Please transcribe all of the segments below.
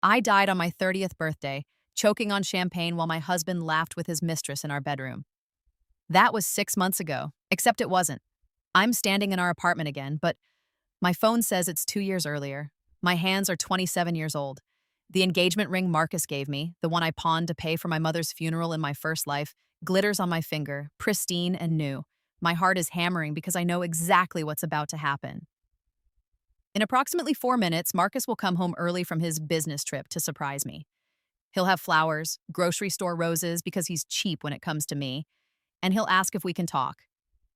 I died on my 30th birthday, choking on champagne while my husband laughed with his mistress in our bedroom. That was 6 months ago, except it wasn't. I'm standing in our apartment again, but my phone says it's 2 years earlier. My hands are 27 years old. The engagement ring Marcus gave me, the one I pawned to pay for my mother's funeral in my first life, glitters on my finger, pristine and new. My heart is hammering because I know exactly what's about to happen. In approximately 4 minutes, Marcus will come home early from his business trip to surprise me. He'll have flowers, grocery store roses because he's cheap when it comes to me, and he'll ask if we can talk.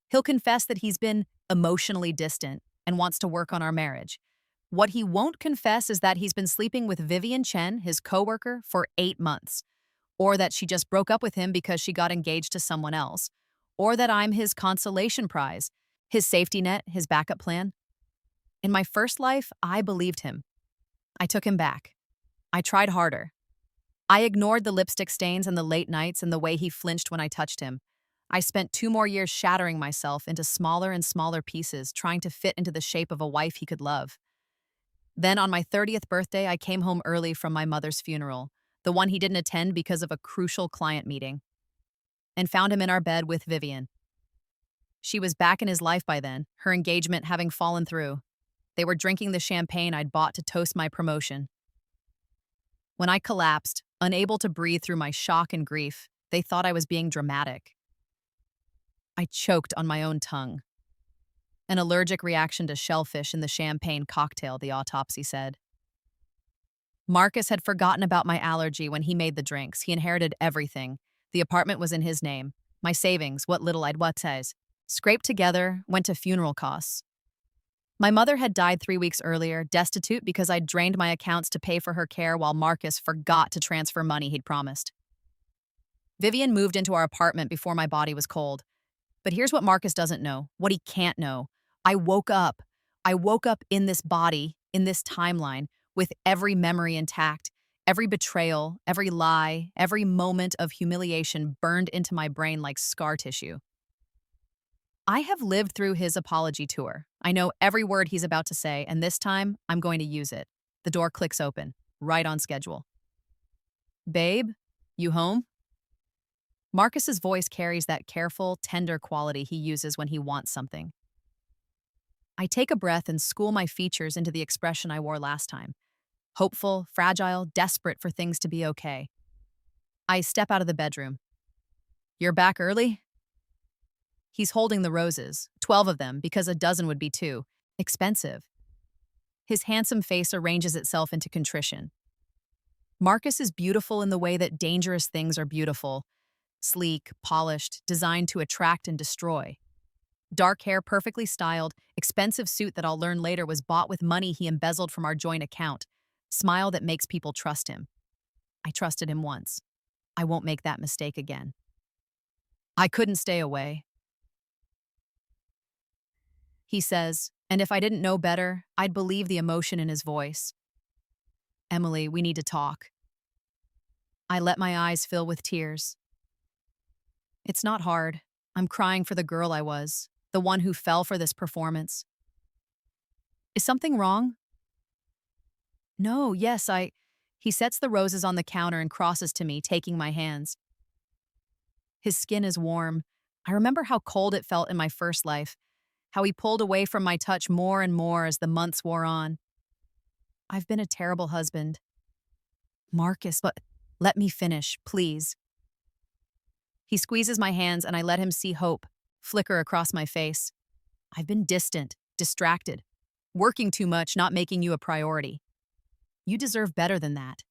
He'll confess that he's been emotionally distant and wants to work on our marriage. What he won't confess is that he's been sleeping with Vivian Chen, his coworker, for 8 months, or that she just broke up with him because she got engaged to someone else, or that I'm his consolation prize, his safety net, his backup plan. In my first life, I believed him. I took him back. I tried harder. I ignored the lipstick stains and the late nights and the way he flinched when I touched him. I spent 2 more years shattering myself into smaller and smaller pieces, trying to fit into the shape of a wife he could love. Then on my 30th birthday, I came home early from my mother's funeral, the one he didn't attend because of a crucial client meeting, and found him in our bed with Vivian. She was back in his life by then, her engagement having fallen through. They were drinking the champagne I'd bought to toast my promotion. When I collapsed, unable to breathe through my shock and grief, they thought I was being dramatic. I choked on my own tongue. An allergic reaction to shellfish in the champagne cocktail, the autopsy said. Marcus had forgotten about my allergy when he made the drinks. He inherited everything. The apartment was in his name. My savings, what little I'd scraped together, went to funeral costs. My mother had died 3 weeks earlier, destitute because I'd drained my accounts to pay for her care while Marcus forgot to transfer money he'd promised. Vivian moved into our apartment before my body was cold. But here's what Marcus doesn't know, what he can't know. I woke up. I woke up in this body, in this timeline, with every memory intact, every betrayal, every lie, every moment of humiliation burned into my brain like scar tissue. I have lived through his apology tour. I know every word he's about to say, and this time, I'm going to use it. The door clicks open, right on schedule. Babe, you home? Marcus's voice carries that careful, tender quality he uses when he wants something. I take a breath and school my features into the expression I wore last time. Hopeful, fragile, desperate for things to be okay. I step out of the bedroom. You're back early? He's holding the roses, 12 of them, because a dozen would be too expensive. His handsome face arranges itself into contrition. Marcus is beautiful in the way that dangerous things are beautiful. Sleek, polished, designed to attract and destroy. Dark hair perfectly styled, expensive suit that I'll learn later was bought with money he embezzled from our joint account. Smile that makes people trust him. I trusted him once. I won't make that mistake again. I couldn't stay away. He says, and if I didn't know better, I'd believe the emotion in his voice. Emily, we need to talk. I let my eyes fill with tears. It's not hard. I'm crying for the girl I was, the one who fell for this performance. Is something wrong? No, yes, He sets the roses on the counter and crosses to me, taking my hands. His skin is warm. I remember how cold it felt in my first life, how he pulled away from my touch more and more as the months wore on. I've been a terrible husband. Marcus, but let me finish, please. He squeezes my hands and I let him see hope flicker across my face. I've been distant, distracted, working too much, not making you a priority. You deserve better than that.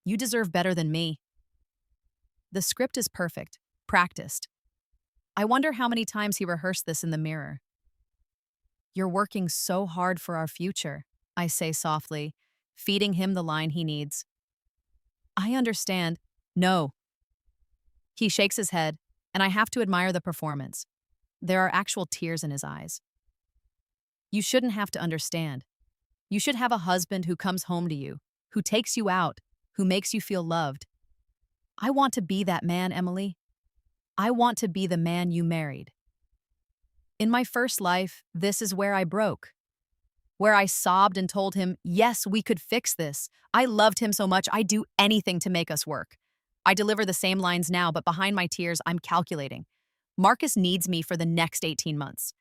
You deserve better than me. The script is perfect, practiced. I wonder how many times he rehearsed this in the mirror. You're working so hard for our future, I say softly, feeding him the line he needs. I understand. No. He shakes his head, and I have to admire the performance. There are actual tears in his eyes. You shouldn't have to understand. You should have a husband who comes home to you, who takes you out, who makes you feel loved. I want to be that man, Emily. I want to be the man you married. In my first life, this is where I broke. where I sobbed and told him, yes, we could fix this. I loved him so much, I'd do anything to make us work. I deliver the same lines now, but behind my tears, I'm calculating. Marcus needs me for the next 18 months.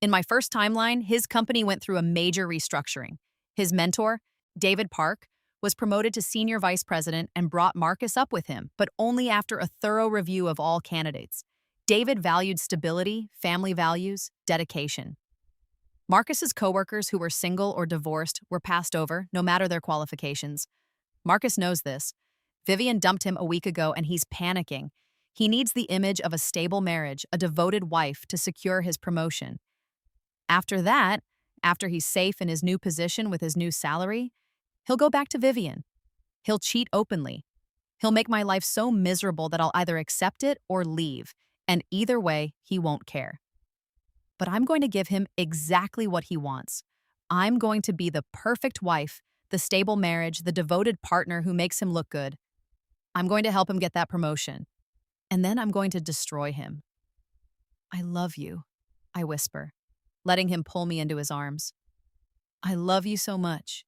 In my first timeline, his company went through a major restructuring. His mentor, David Park, was promoted to senior vice president and brought Marcus up with him, but only after a thorough review of all candidates. David valued stability, family values, dedication. Marcus's coworkers who were single or divorced were passed over, no matter their qualifications. Marcus knows this. Vivian dumped him a week ago and he's panicking. He needs the image of a stable marriage, a devoted wife, to secure his promotion. After that, after he's safe in his new position with his new salary, he'll go back to Vivian. He'll cheat openly. He'll make my life so miserable that I'll either accept it or leave, and either way, he won't care. But I'm going to give him exactly what he wants. I'm going to be the perfect wife, the stable marriage, the devoted partner who makes him look good. I'm going to help him get that promotion. And then I'm going to destroy him. I love you, I whisper, letting him pull me into his arms. I love you so much.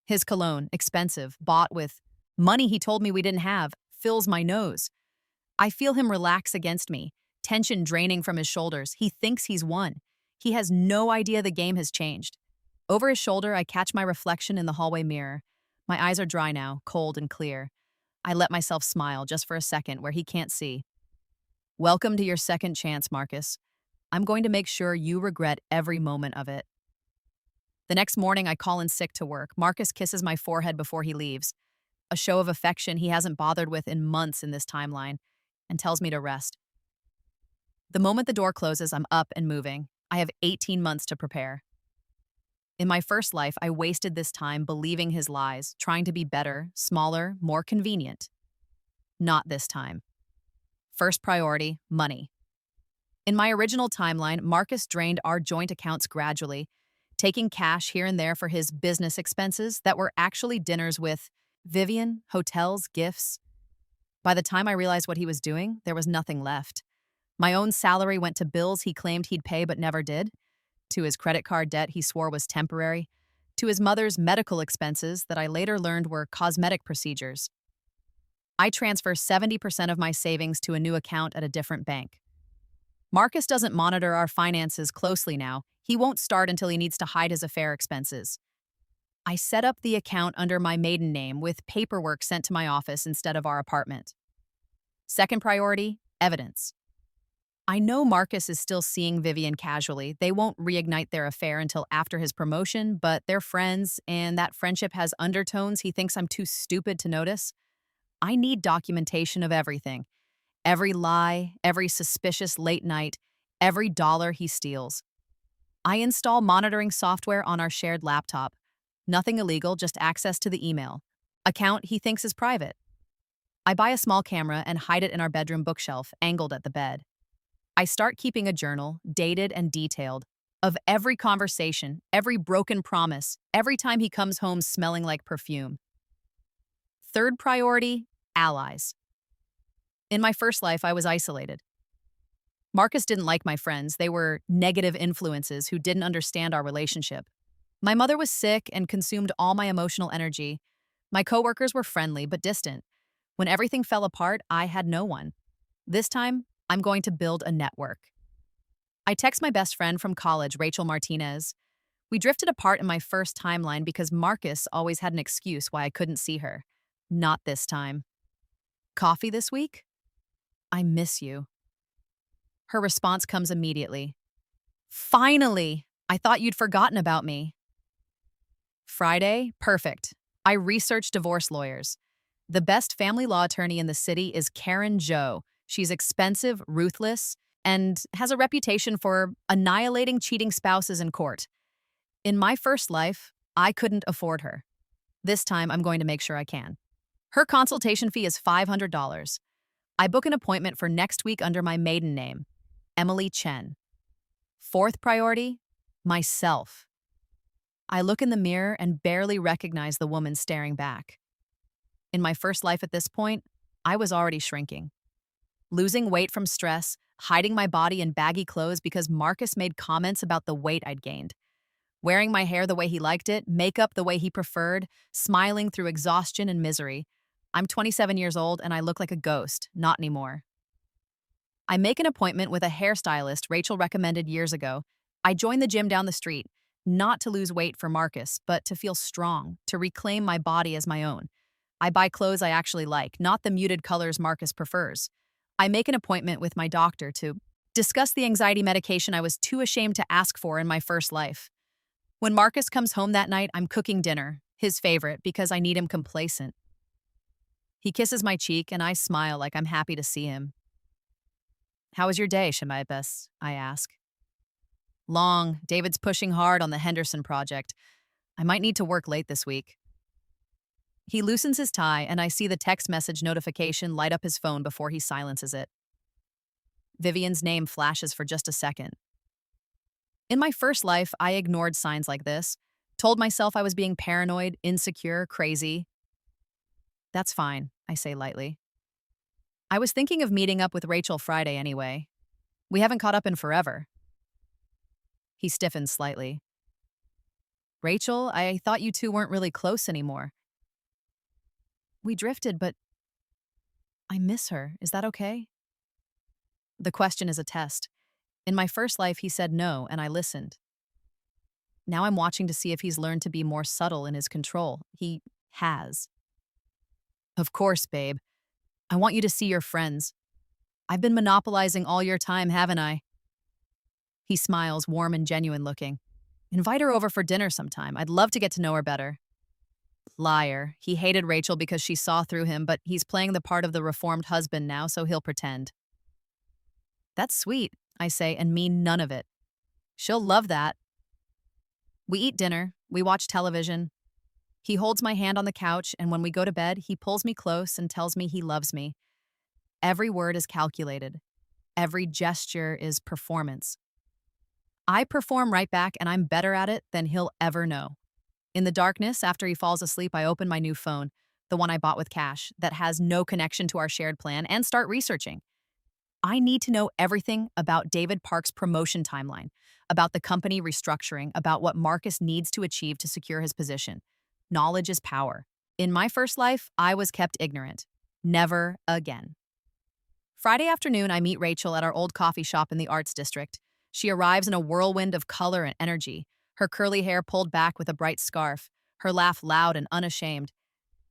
His cologne, expensive, bought with money he told me we didn't have, fills my nose. I feel him relax against me, tension draining from his shoulders. He thinks he's won. He has no idea the game has changed. Over his shoulder, I catch my reflection in the hallway mirror. My eyes are dry now, cold and clear. I let myself smile just for a second where he can't see. Welcome to your second chance, Marcus. I'm going to make sure you regret every moment of it. The next morning, I call in sick to work. Marcus kisses my forehead before he leaves, a show of affection he hasn't bothered with in months in this timeline, and tells me to rest. The moment the door closes, I'm up and moving. I have 18 months to prepare. In my first life, I wasted this time believing his lies, trying to be better, smaller, more convenient. Not this time. First priority, money. In my original timeline, Marcus drained our joint accounts gradually, taking cash here and there for his business expenses that were actually dinners with Vivian, hotels, gifts. By the time I realized what he was doing, there was nothing left. My own salary went to bills he claimed he'd pay but never did, to his credit card debt he swore was temporary, to his mother's medical expenses that I later learned were cosmetic procedures. I transfer 70% of my savings to a new account at a different bank. Marcus doesn't monitor our finances closely now. He won't start until he needs to hide his affair expenses. I set up the account under my maiden name with paperwork sent to my office instead of our apartment. Second priority, evidence. I know Marcus is still seeing Vivian casually. They won't reignite their affair until after his promotion, but they're friends, and that friendship has undertones he thinks I'm too stupid to notice. I need documentation of everything. Every lie, every suspicious late night, every dollar he steals. I install monitoring software on our shared laptop. Nothing illegal, just access to the email. Account he thinks is private. I buy a small camera and hide it in our bedroom bookshelf, angled at the bed. I start keeping a journal, dated and detailed, of every conversation, every broken promise, every time he comes home smelling like perfume. Third priority, allies. In my first life, I was isolated. Marcus didn't like my friends. They were negative influences who didn't understand our relationship. My mother was sick and consumed all my emotional energy. My coworkers were friendly but distant. When everything fell apart, I had no one. This time, I'm going to build a network. I text my best friend from college, Rachel Martinez. We drifted apart in my first timeline because Marcus always had an excuse why I couldn't see her. Not this time. Coffee this week? I miss you. Her response comes immediately. Finally! I thought you'd forgotten about me. Friday? Perfect. I researched divorce lawyers. The best family law attorney in the city is Karen Joe. She's expensive, ruthless, and has a reputation for annihilating cheating spouses in court. In my first life, I couldn't afford her. This time, I'm going to make sure I can. Her consultation fee is $500. I book an appointment for next week under my maiden name, Emily Chen. Fourth priority, myself. I look in the mirror and barely recognize the woman staring back. In my first life at this point, I was already shrinking. Losing weight from stress, hiding my body in baggy clothes because Marcus made comments about the weight I'd gained. wearing my hair the way he liked it, makeup the way he preferred, smiling through exhaustion and misery. I'm 27 years old and I look like a ghost, not anymore. I make an appointment with a hairstylist Rachel recommended years ago. I join the gym down the street, not to lose weight for Marcus, but to feel strong, to reclaim my body as my own. I buy clothes I actually like, not the muted colors Marcus prefers. I make an appointment with my doctor to discuss the anxiety medication I was too ashamed to ask for in my first life. When Marcus comes home that night, I'm cooking dinner, his favorite, because I need him complacent. He kisses my cheek and I smile like I'm happy to see him. "How was your day, Shemaibes?" I ask. "Long. David's pushing hard on the Henderson project. I might need to work late this week." He loosens his tie and I see the text message notification light up his phone before he silences it. Vivian's name flashes for just a second. In my first life, I ignored signs like this, told myself I was being paranoid, insecure, crazy. "That's fine," I say lightly. "I was thinking of meeting up with Rachel Friday anyway. We haven't caught up in forever." He stiffens slightly. "Rachel, I thought you two weren't really close anymore." "We drifted, but I miss her. Is that okay?" The question is a test. In my first life, he said no, and I listened. Now I'm watching to see if he's learned to be more subtle in his control. He has. "Of course, babe. I want you to see your friends. I've been monopolizing all your time, haven't I?" He smiles, warm and genuine looking. "Invite her over for dinner sometime. I'd love to get to know her better." Liar. He hated Rachel because she saw through him, but he's playing the part of the reformed husband now, so he'll pretend. "That's sweet," I say, and mean none of it. "She'll love that." We eat dinner. We watch television. He holds my hand on the couch, and when we go to bed, he pulls me close and tells me he loves me. Every word is calculated. Every gesture is performance. I perform right back, and I'm better at it than he'll ever know. In the darkness, after he falls asleep, I open my new phone, the one I bought with cash, that has no connection to our shared plan, and start researching. I need to know everything about David Park's promotion timeline, about the company restructuring, about what Marcus needs to achieve to secure his position. Knowledge is power. In my first life, I was kept ignorant. Never again. Friday afternoon, I meet Rachel at our old coffee shop in the Arts District. She arrives in a whirlwind of color and energy, her curly hair pulled back with a bright scarf, her laugh loud and unashamed.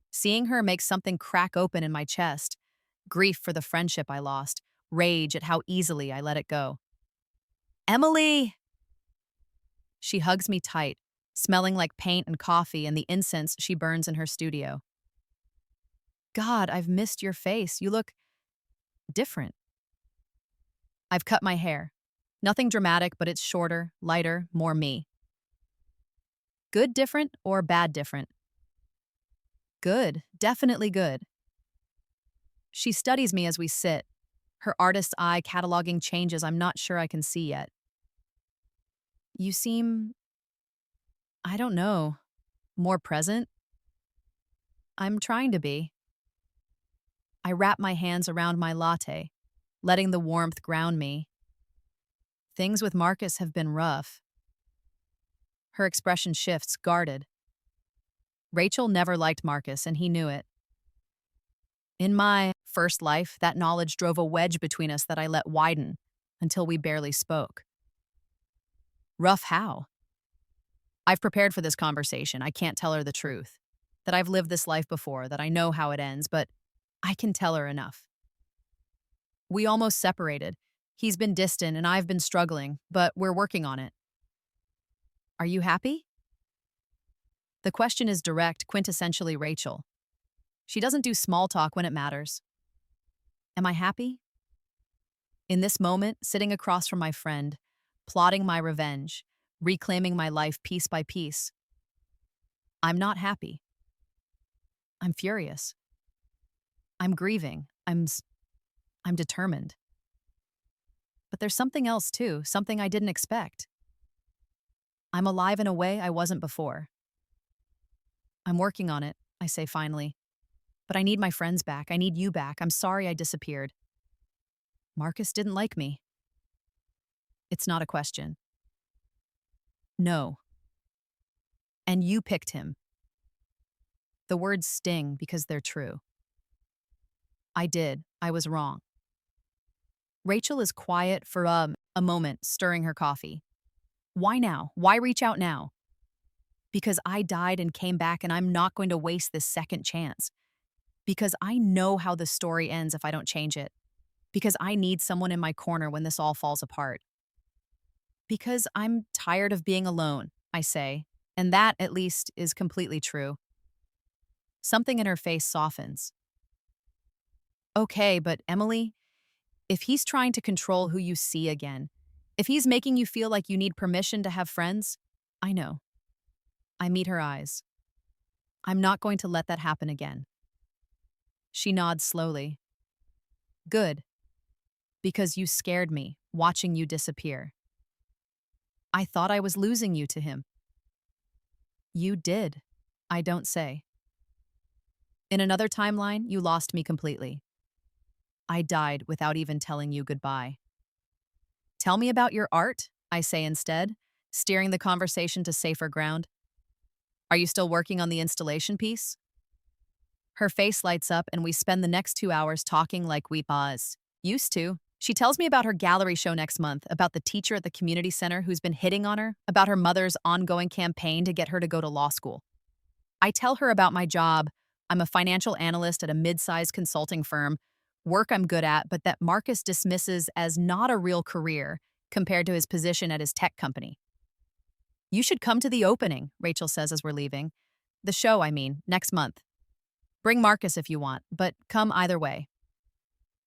Seeing her makes something crack open in my chest. Grief for the friendship I lost, rage at how easily I let it go. "Emily!" She hugs me tight, smelling like paint and coffee and the incense she burns in her studio. "God, I've missed your face. You look different." I've cut my hair. Nothing dramatic, but it's shorter, lighter, more me. "Good different or bad different?" "Good, definitely good." She studies me as we sit, her artist's eye cataloging changes I'm not sure I can see yet. "You seem, I don't know, more present?" "I'm trying to be." I wrap my hands around my latte, letting the warmth ground me. Things with Marcus have been rough. Her expression shifts, guarded. Rachel never liked Marcus, and he knew it. In my first life, that knowledge drove a wedge between us that I let widen until we barely spoke. Rough how? I've prepared for this conversation. I can't tell her the truth. That I've lived this life before, that I know how it ends, but I can tell her enough. We almost separated. He's been distant and I've been struggling, but we're working on it. Are you happy? The question is direct, quintessentially Rachel. She doesn't do small talk when it matters. Am I happy? In this moment, sitting across from my friend, plotting my revenge, reclaiming my life piece by piece, I'm not happy. I'm furious. I'm grieving. I'm determined. But there's something else too, something I didn't expect. I'm alive in a way I wasn't before. I'm working on it, I say finally. But I need my friends back. I need you back. I'm sorry I disappeared. Marcus didn't like me. It's not a question. No. And you picked him. The words sting because they're true. I did. I was wrong. Rachel is quiet for a moment, stirring her coffee. Why now? Why reach out now? Because I died and came back and I'm not going to waste this second chance. Because I know how the story ends if I don't change it. Because I need someone in my corner when this all falls apart. Because I'm tired of being alone, I say, and that, at least, is completely true. Something in her face softens. Okay, but Emily, if he's trying to control who you see again, if he's making you feel like you need permission to have friends, I know. I meet her eyes. I'm not going to let that happen again. She nods slowly. Good. Because you scared me, watching you disappear. I thought I was losing you to him. You did. I don't say. In another timeline, you lost me completely. I died without even telling you goodbye. Tell me about your art, I say instead, steering the conversation to safer ground. Are you still working on the installation piece? Her face lights up and we spend the next 2 hours talking like we used to. She tells me about her gallery show next month, about the teacher at the community center who's been hitting on her, about her mother's ongoing campaign to get her to go to law school. I tell her about my job. I'm a financial analyst at a mid-sized consulting firm, work I'm good at, but that Marcus dismisses as not a real career compared to his position at his tech company. You should come to the opening, Rachel says as we're leaving. The show, I mean, next month. Bring Marcus if you want, but come either way.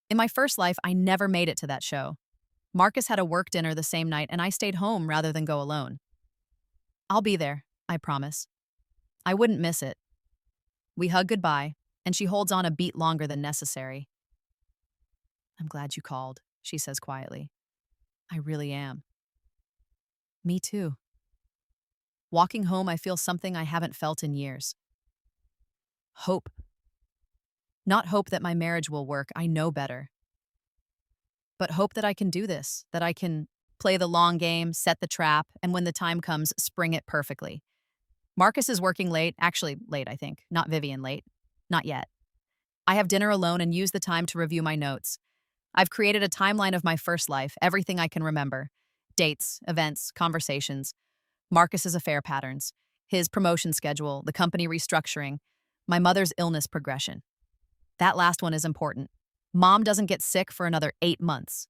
In my first life, I never made it to that show. Marcus had a work dinner the same night, and I stayed home rather than go alone. I'll be there, I promise. I wouldn't miss it. We hug goodbye, and she holds on a beat longer than necessary. I'm glad you called, she says quietly. I really am. Me too. Walking home, I feel something I haven't felt in years. Hope. Not hope that my marriage will work, I know better. But hope that I can do this, that I can play the long game, set the trap, and when the time comes, spring it perfectly. Marcus is working late, actually late, I think, not Vivian late. Not yet. I have dinner alone and use the time to review my notes. I've created a timeline of my first life, everything I can remember. Dates, events, conversations. Marcus's affair patterns. His promotion schedule, the company restructuring. My mother's illness progression. That last one is important. Mom doesn't get sick for another 8 months.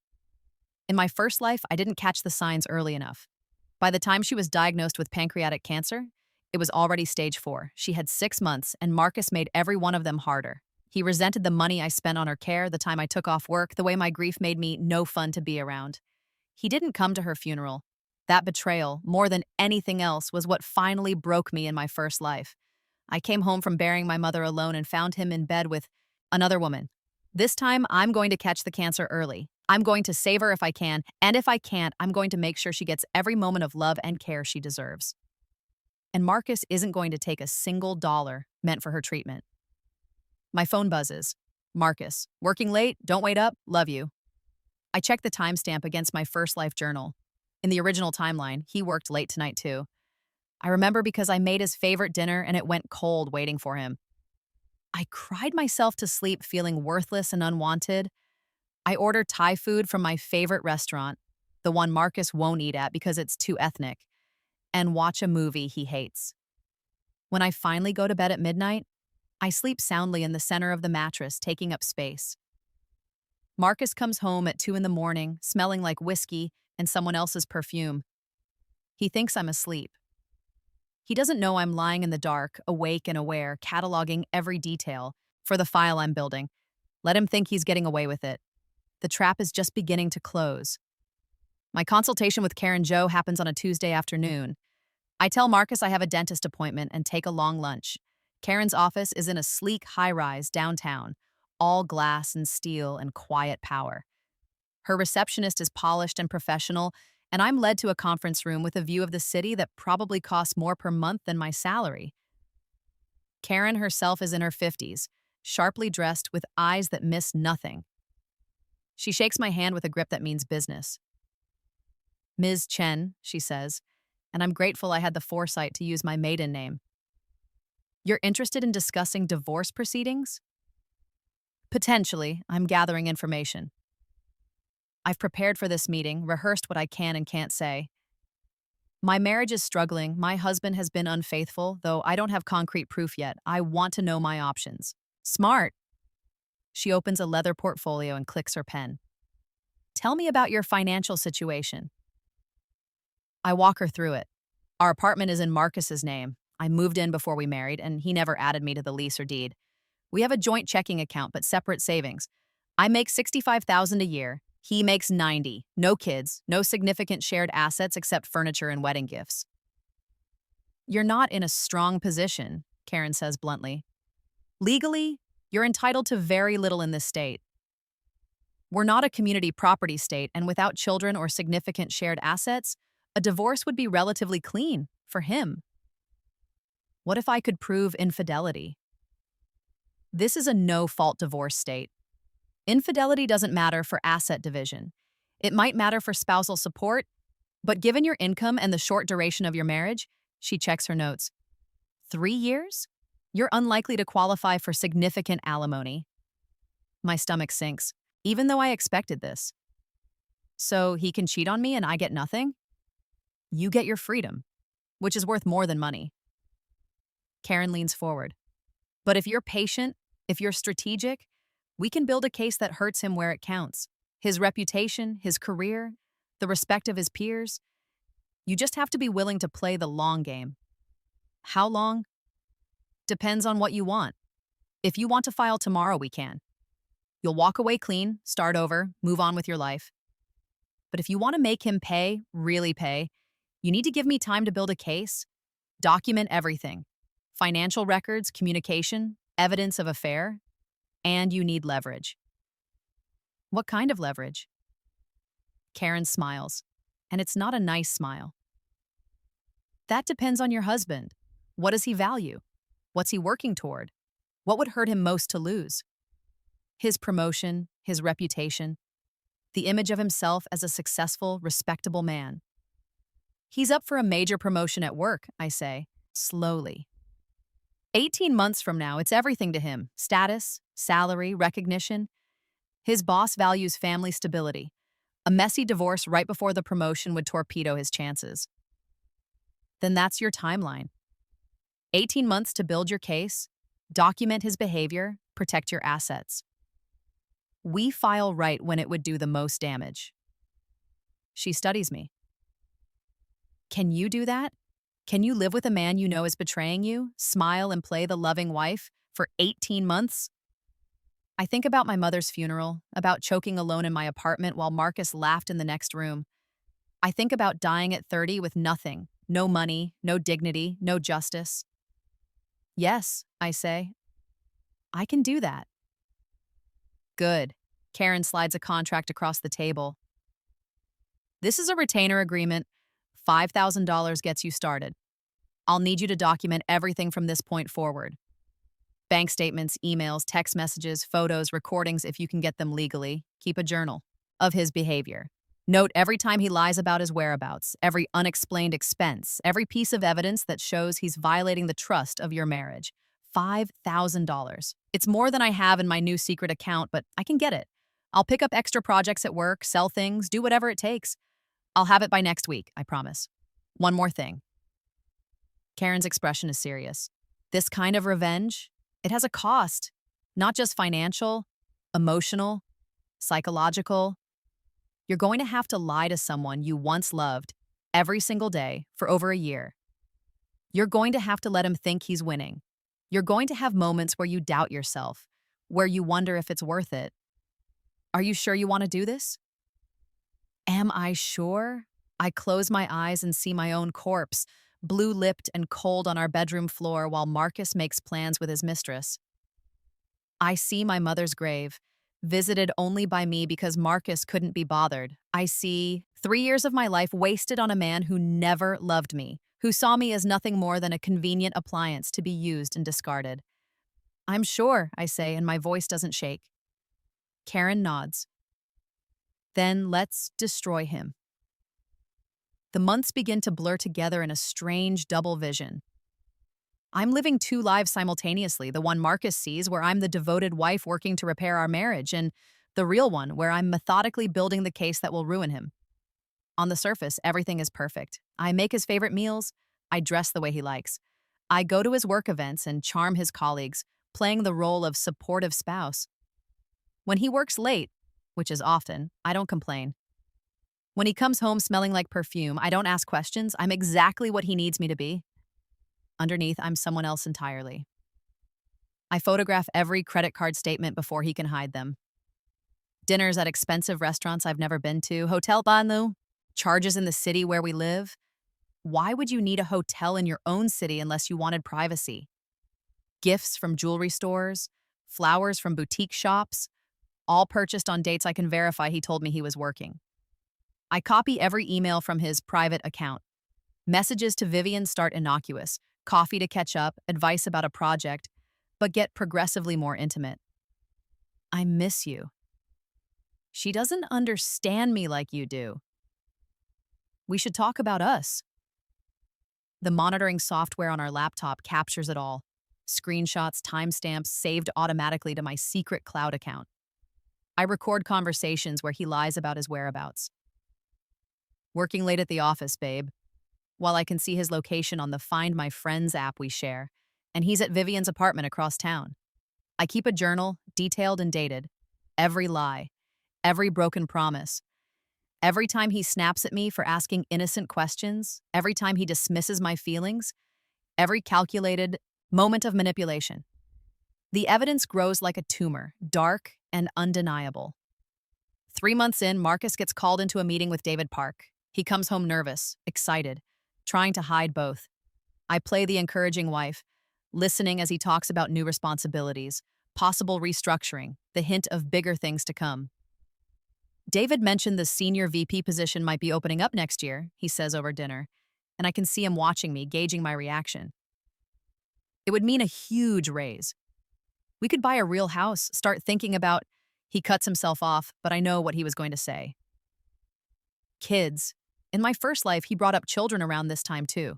In my first life, I didn't catch the signs early enough. By the time she was diagnosed with pancreatic cancer, it was already stage 4. She had 6 months, and Marcus made every one of them harder. He resented the money I spent on her care, the time I took off work, the way my grief made me no fun to be around. He didn't come to her funeral. That betrayal, more than anything else, was what finally broke me in my first life. I came home from burying my mother alone and found him in bed with another woman. This time, I'm going to catch the cancer early. I'm going to save her if I can, and if I can't, I'm going to make sure she gets every moment of love and care she deserves. And Marcus isn't going to take a single dollar meant for her treatment. My phone buzzes. Marcus, working late? Don't wait up? Love you. I check the timestamp against my first life journal. In the original timeline, he worked late tonight too. I remember because I made his favorite dinner and it went cold waiting for him. I cried myself to sleep feeling worthless and unwanted. I ordered Thai food from my favorite restaurant, the one Marcus won't eat at because it's too ethnic, and watch a movie he hates. When I finally go to bed at midnight, I sleep soundly in the center of the mattress, taking up space. Marcus comes home at 2 in the morning, smelling like whiskey and someone else's perfume. He thinks I'm asleep. He doesn't know I'm lying in the dark, awake and aware, cataloging every detail for the file I'm building. Let him think he's getting away with it. The trap is just beginning to close. My consultation with Karen Joe happens on a Tuesday afternoon. I tell Marcus I have a dentist appointment and take a long lunch. Karen's office is in a sleek high-rise downtown, all glass and steel and quiet power. Her receptionist is polished and professional, and I'm led to a conference room with a view of the city that probably costs more per month than my salary. Karen herself is in her 50s, sharply dressed with eyes that miss nothing. She shakes my hand with a grip that means business. Ms. Chen, she says, and I'm grateful I had the foresight to use my maiden name. You're interested in discussing divorce proceedings? Potentially, I'm gathering information. I've prepared for this meeting, rehearsed what I can and can't say. My marriage is struggling. My husband has been unfaithful, though I don't have concrete proof yet. I want to know my options. Smart. She opens a leather portfolio and clicks her pen. Tell me about your financial situation. I walk her through it. Our apartment is in Marcus's name. I moved in before we married, and he never added me to the lease or deed. We have a joint checking account, but separate savings. I make $65,000 a year. He makes 90. No kids, no significant shared assets except furniture and wedding gifts. You're not in a strong position, Karen says bluntly. Legally, you're entitled to very little in this state. We're not a community property state, and without children or significant shared assets, a divorce would be relatively clean for him. What if I could prove infidelity? This is a no-fault divorce state. Infidelity doesn't matter for asset division. It might matter for spousal support, but given your income and the short duration of your marriage, she checks her notes. 3 years? You're unlikely to qualify for significant alimony. My stomach sinks, even though I expected this. So he can cheat on me and I get nothing? You get your freedom, which is worth more than money. Karen leans forward. But if you're patient, if you're strategic, we can build a case that hurts him where it counts. His reputation, his career, the respect of his peers. You just have to be willing to play the long game. How long? Depends on what you want. If you want to file tomorrow, we can. You'll walk away clean, start over, move on with your life. But if you want to make him pay, really pay, you need to give me time to build a case, document everything. Financial records, communication, evidence of affair, and you need leverage. What kind of leverage? Karen smiles, and it's not a nice smile. That depends on your husband. What does he value? What's he working toward? What would hurt him most to lose? His promotion, his reputation, the image of himself as a successful, respectable man. He's up for a major promotion at work, I say, slowly. 18 months from now, it's everything to him. Status, salary, recognition. His boss values family stability. A messy divorce right before the promotion would torpedo his chances. Then that's your timeline. 18 months to build your case, document his behavior, protect your assets. We file right when it would do the most damage. She studies me. Can you do that? Can you live with a man you know is betraying you, smile and play the loving wife for 18 months? I think about my mother's funeral, about choking alone in my apartment while Marcus laughed in the next room. I think about dying at 30 with nothing, no money, no dignity, no justice. Yes, I say. I can do that. Good. Karen slides a contract across the table. This is a retainer agreement. $5,000 gets you started. I'll need you to document everything from this point forward. Bank statements, emails, text messages, photos, recordings if you can get them legally. Keep a journal of his behavior. Note every time he lies about his whereabouts, every unexplained expense, every piece of evidence that shows he's violating the trust of your marriage. $5,000. It's more than I have in my new secret account, but I can get it. I'll pick up extra projects at work, sell things, do whatever it takes. I'll have it by next week, I promise. One more thing. Karen's expression is serious. This kind of revenge, it has a cost. Not just financial, emotional, psychological. You're going to have to lie to someone you once loved every single day for over a year. You're going to have to let him think he's winning. You're going to have moments where you doubt yourself, where you wonder if it's worth it. Are you sure you want to do this? Am I sure? I close my eyes and see my own corpse, blue-lipped and cold on our bedroom floor while Marcus makes plans with his mistress. I see my mother's grave, visited only by me because Marcus couldn't be bothered. I see 3 years of my life wasted on a man who never loved me, who saw me as nothing more than a convenient appliance to be used and discarded. I'm sure, I say, and my voice doesn't shake. Karen nods. Then let's destroy him. The months begin to blur together in a strange double vision. I'm living two lives simultaneously, the one Marcus sees, where I'm the devoted wife working to repair our marriage, and the real one, where I'm methodically building the case that will ruin him. On the surface, everything is perfect. I make his favorite meals. I dress the way he likes. I go to his work events and charm his colleagues, playing the role of supportive spouse. When he works late, which is often, I don't complain. When he comes home smelling like perfume, I don't ask questions. I'm exactly what he needs me to be. Underneath, I'm someone else entirely. I photograph every credit card statement before he can hide them. Dinners at expensive restaurants I've never been to, hotel banu, charges in the city where we live. Why would you need a hotel in your own city unless you wanted privacy? Gifts from jewelry stores, flowers from boutique shops, all purchased on dates I can verify he told me he was working. I copy every email from his private account. Messages to Vivian start innocuous, coffee to catch up, advice about a project, but get progressively more intimate. I miss you. She doesn't understand me like you do. We should talk about us. The monitoring software on our laptop captures it all. Screenshots, timestamps, saved automatically to my secret cloud account. I record conversations where he lies about his whereabouts. Working late at the office, babe. While I can see his location on the Find My Friends app we share, and he's at Vivian's apartment across town. I keep a journal, detailed and dated. Every lie, every broken promise. Every time he snaps at me for asking innocent questions, every time he dismisses my feelings, every calculated moment of manipulation. The evidence grows like a tumor, dark and undeniable. 3 months in, Marcus gets called into a meeting with David Park. He comes home nervous, excited, trying to hide both. I play the encouraging wife, listening as he talks about new responsibilities, possible restructuring, the hint of bigger things to come. David mentioned the senior VP position might be opening up next year, he says over dinner, and I can see him watching me, gauging my reaction. It would mean a huge raise. We could buy a real house, start thinking about. He cuts himself off, but I know what he was going to say. Kids. In my first life, he brought up children around this time too.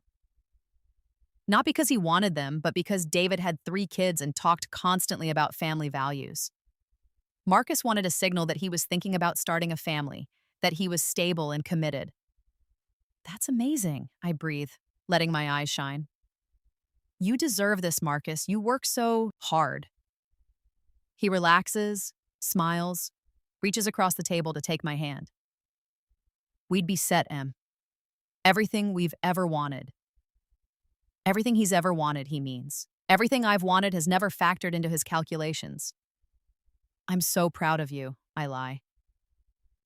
Not because he wanted them, but because David had 3 kids and talked constantly about family values. Marcus wanted a signal that he was thinking about starting a family, that he was stable and committed. That's amazing, I breathe, letting my eyes shine. You deserve this, Marcus. You work so hard. He relaxes, smiles, reaches across the table to take my hand. We'd be set, Em. Everything we've ever wanted. Everything he's ever wanted, he means. Everything I've wanted has never factored into his calculations. I'm so proud of you, I lie.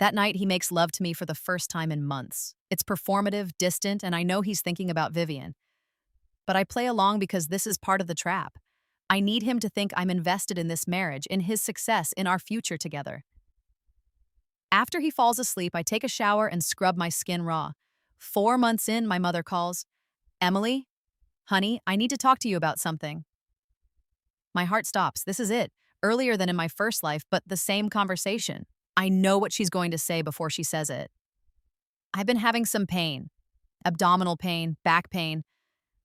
That night, he makes love to me for the first time in months. It's performative, distant, and I know he's thinking about Vivian. But I play along because this is part of the trap. I need him to think I'm invested in this marriage, in his success, in our future together. After he falls asleep, I take a shower and scrub my skin raw. 4 months in, my mother calls. Emily? Honey, I need to talk to you about something. My heart stops. This is it. Earlier than in my first life, but the same conversation. I know what she's going to say before she says it. I've been having some pain. Abdominal pain, back pain.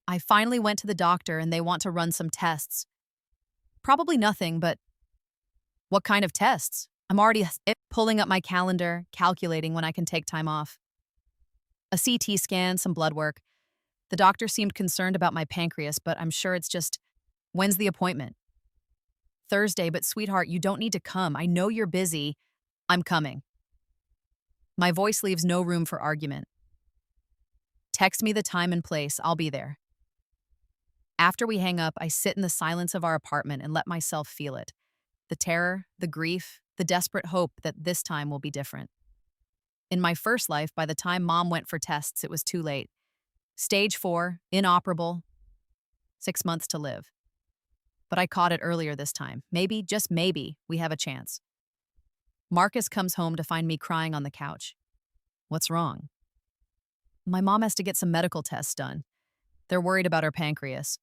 I finally went to the doctor and they want to run some tests. Probably nothing, but what kind of tests? I'm already pulling up my calendar, calculating when I can take time off. A CT scan, some blood work. The doctor seemed concerned about my pancreas, but I'm sure it's just, when's the appointment? Thursday, but sweetheart, you don't need to come. I know you're busy. I'm coming. My voice leaves no room for argument. Text me the time and place. I'll be there. After we hang up, I sit in the silence of our apartment and let myself feel it. The terror, the grief, the desperate hope that this time will be different. In my first life, by the time Mom went for tests, it was too late. Stage 4, inoperable, 6 months to live. But I caught it earlier this time. Maybe, just maybe, we have a chance. Marcus comes home to find me crying on the couch. What's wrong? My mom has to get some medical tests done. They're worried about her pancreas.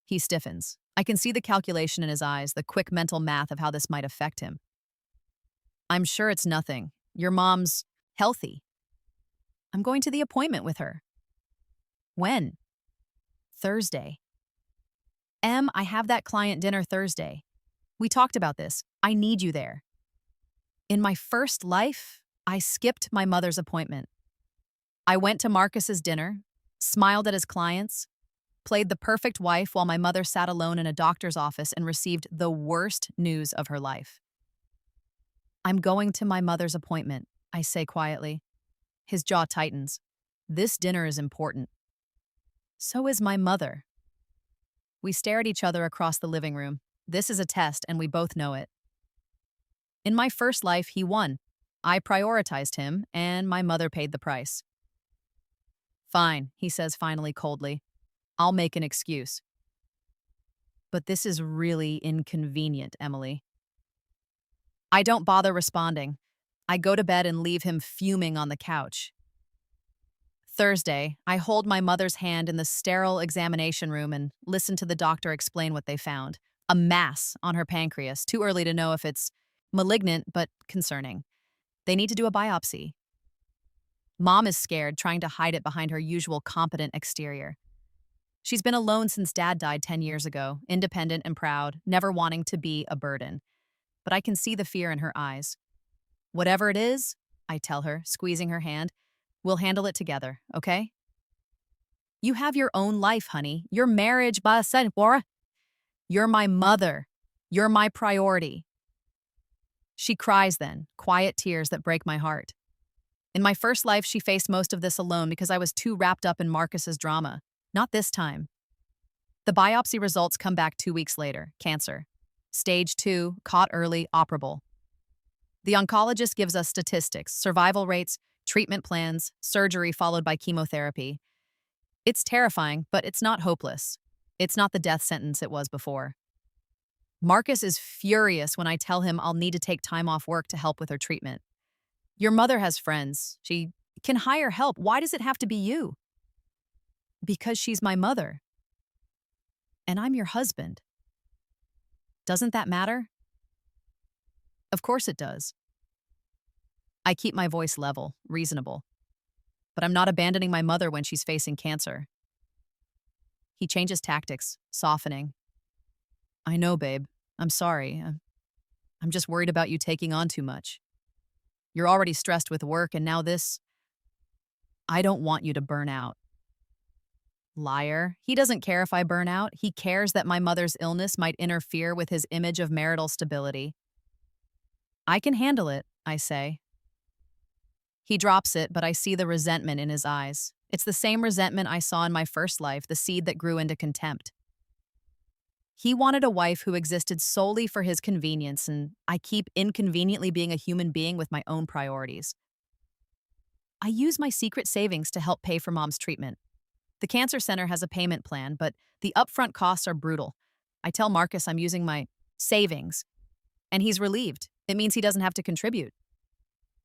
He stiffens. I can see the calculation in his eyes, the quick mental math of how this might affect him. I'm sure it's nothing. Your mom's healthy. I'm going to the appointment with her. When? Thursday. I have that client dinner Thursday. We talked about this. I need you there. In my first life, I skipped my mother's appointment. I went to Marcus's dinner, smiled at his clients, played the perfect wife while my mother sat alone in a doctor's office and received the worst news of her life. I'm going to my mother's appointment, I say quietly. His jaw tightens. This dinner is important. So is my mother. We stare at each other across the living room. This is a test, and we both know it. In my first life, he won. I prioritized him, and my mother paid the price. Fine, he says finally coldly. I'll make an excuse. But this is really inconvenient, Emily. I don't bother responding. I go to bed and leave him fuming on the couch. Thursday, I hold my mother's hand in the sterile examination room and listen to the doctor explain what they found. A mass on her pancreas, too early to know if it's malignant, but concerning. They need to do a biopsy. Mom is scared, trying to hide it behind her usual competent exterior. She's been alone since Dad died 10 years ago, independent and proud, never wanting to be a burden. But I can see the fear in her eyes. Whatever it is, I tell her, squeezing her hand, we'll handle it together, okay? You have your own life, honey. Your marriage, you're my mother. You're my priority. She cries then, quiet tears that break my heart. In my first life, she faced most of this alone because I was too wrapped up in Marcus's drama. Not this time. The biopsy results come back 2 weeks later, cancer. Stage 2, caught early, operable. The oncologist gives us statistics, survival rates, treatment plans, surgery followed by chemotherapy. It's terrifying, but it's not hopeless. It's not the death sentence it was before. Marcus is furious when I tell him I'll need to take time off work to help with her treatment. Your mother has friends. She can hire help. Why does it have to be you? Because she's my mother. And I'm your husband. Doesn't that matter? Of course it does. I keep my voice level, reasonable. But I'm not abandoning my mother when she's facing cancer. He changes tactics, softening. I know, babe. I'm sorry. I'm just worried about you taking on too much. You're already stressed with work, and now this. I don't want you to burn out. Liar. He doesn't care if I burn out. He cares that my mother's illness might interfere with his image of marital stability. I can handle it, I say. He drops it, but I see the resentment in his eyes. It's the same resentment I saw in my first life, the seed that grew into contempt. He wanted a wife who existed solely for his convenience, and I keep inconveniently being a human being with my own priorities. I use my secret savings to help pay for Mom's treatment. The cancer center has a payment plan, but the upfront costs are brutal. I tell Marcus I'm using my savings, and he's relieved. It means he doesn't have to contribute.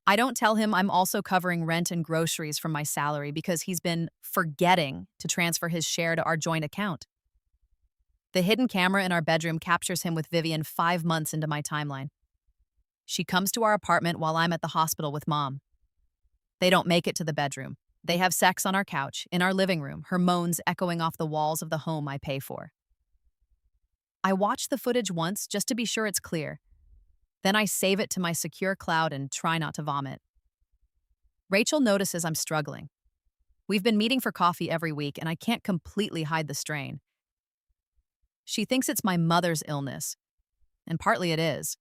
I don't tell him I'm also covering rent and groceries from my salary because he's been forgetting to transfer his share to our joint account. The hidden camera in our bedroom captures him with Vivian 5 months into my timeline. She comes to our apartment while I'm at the hospital with Mom. They don't make it to the bedroom. They have sex on our couch, in our living room, her moans echoing off the walls of the home I pay for. I watch the footage once just to be sure it's clear. Then I save it to my secure cloud and try not to vomit. Rachel notices I'm struggling. We've been meeting for coffee every week, and I can't completely hide the strain. She thinks it's my mother's illness, and partly it is.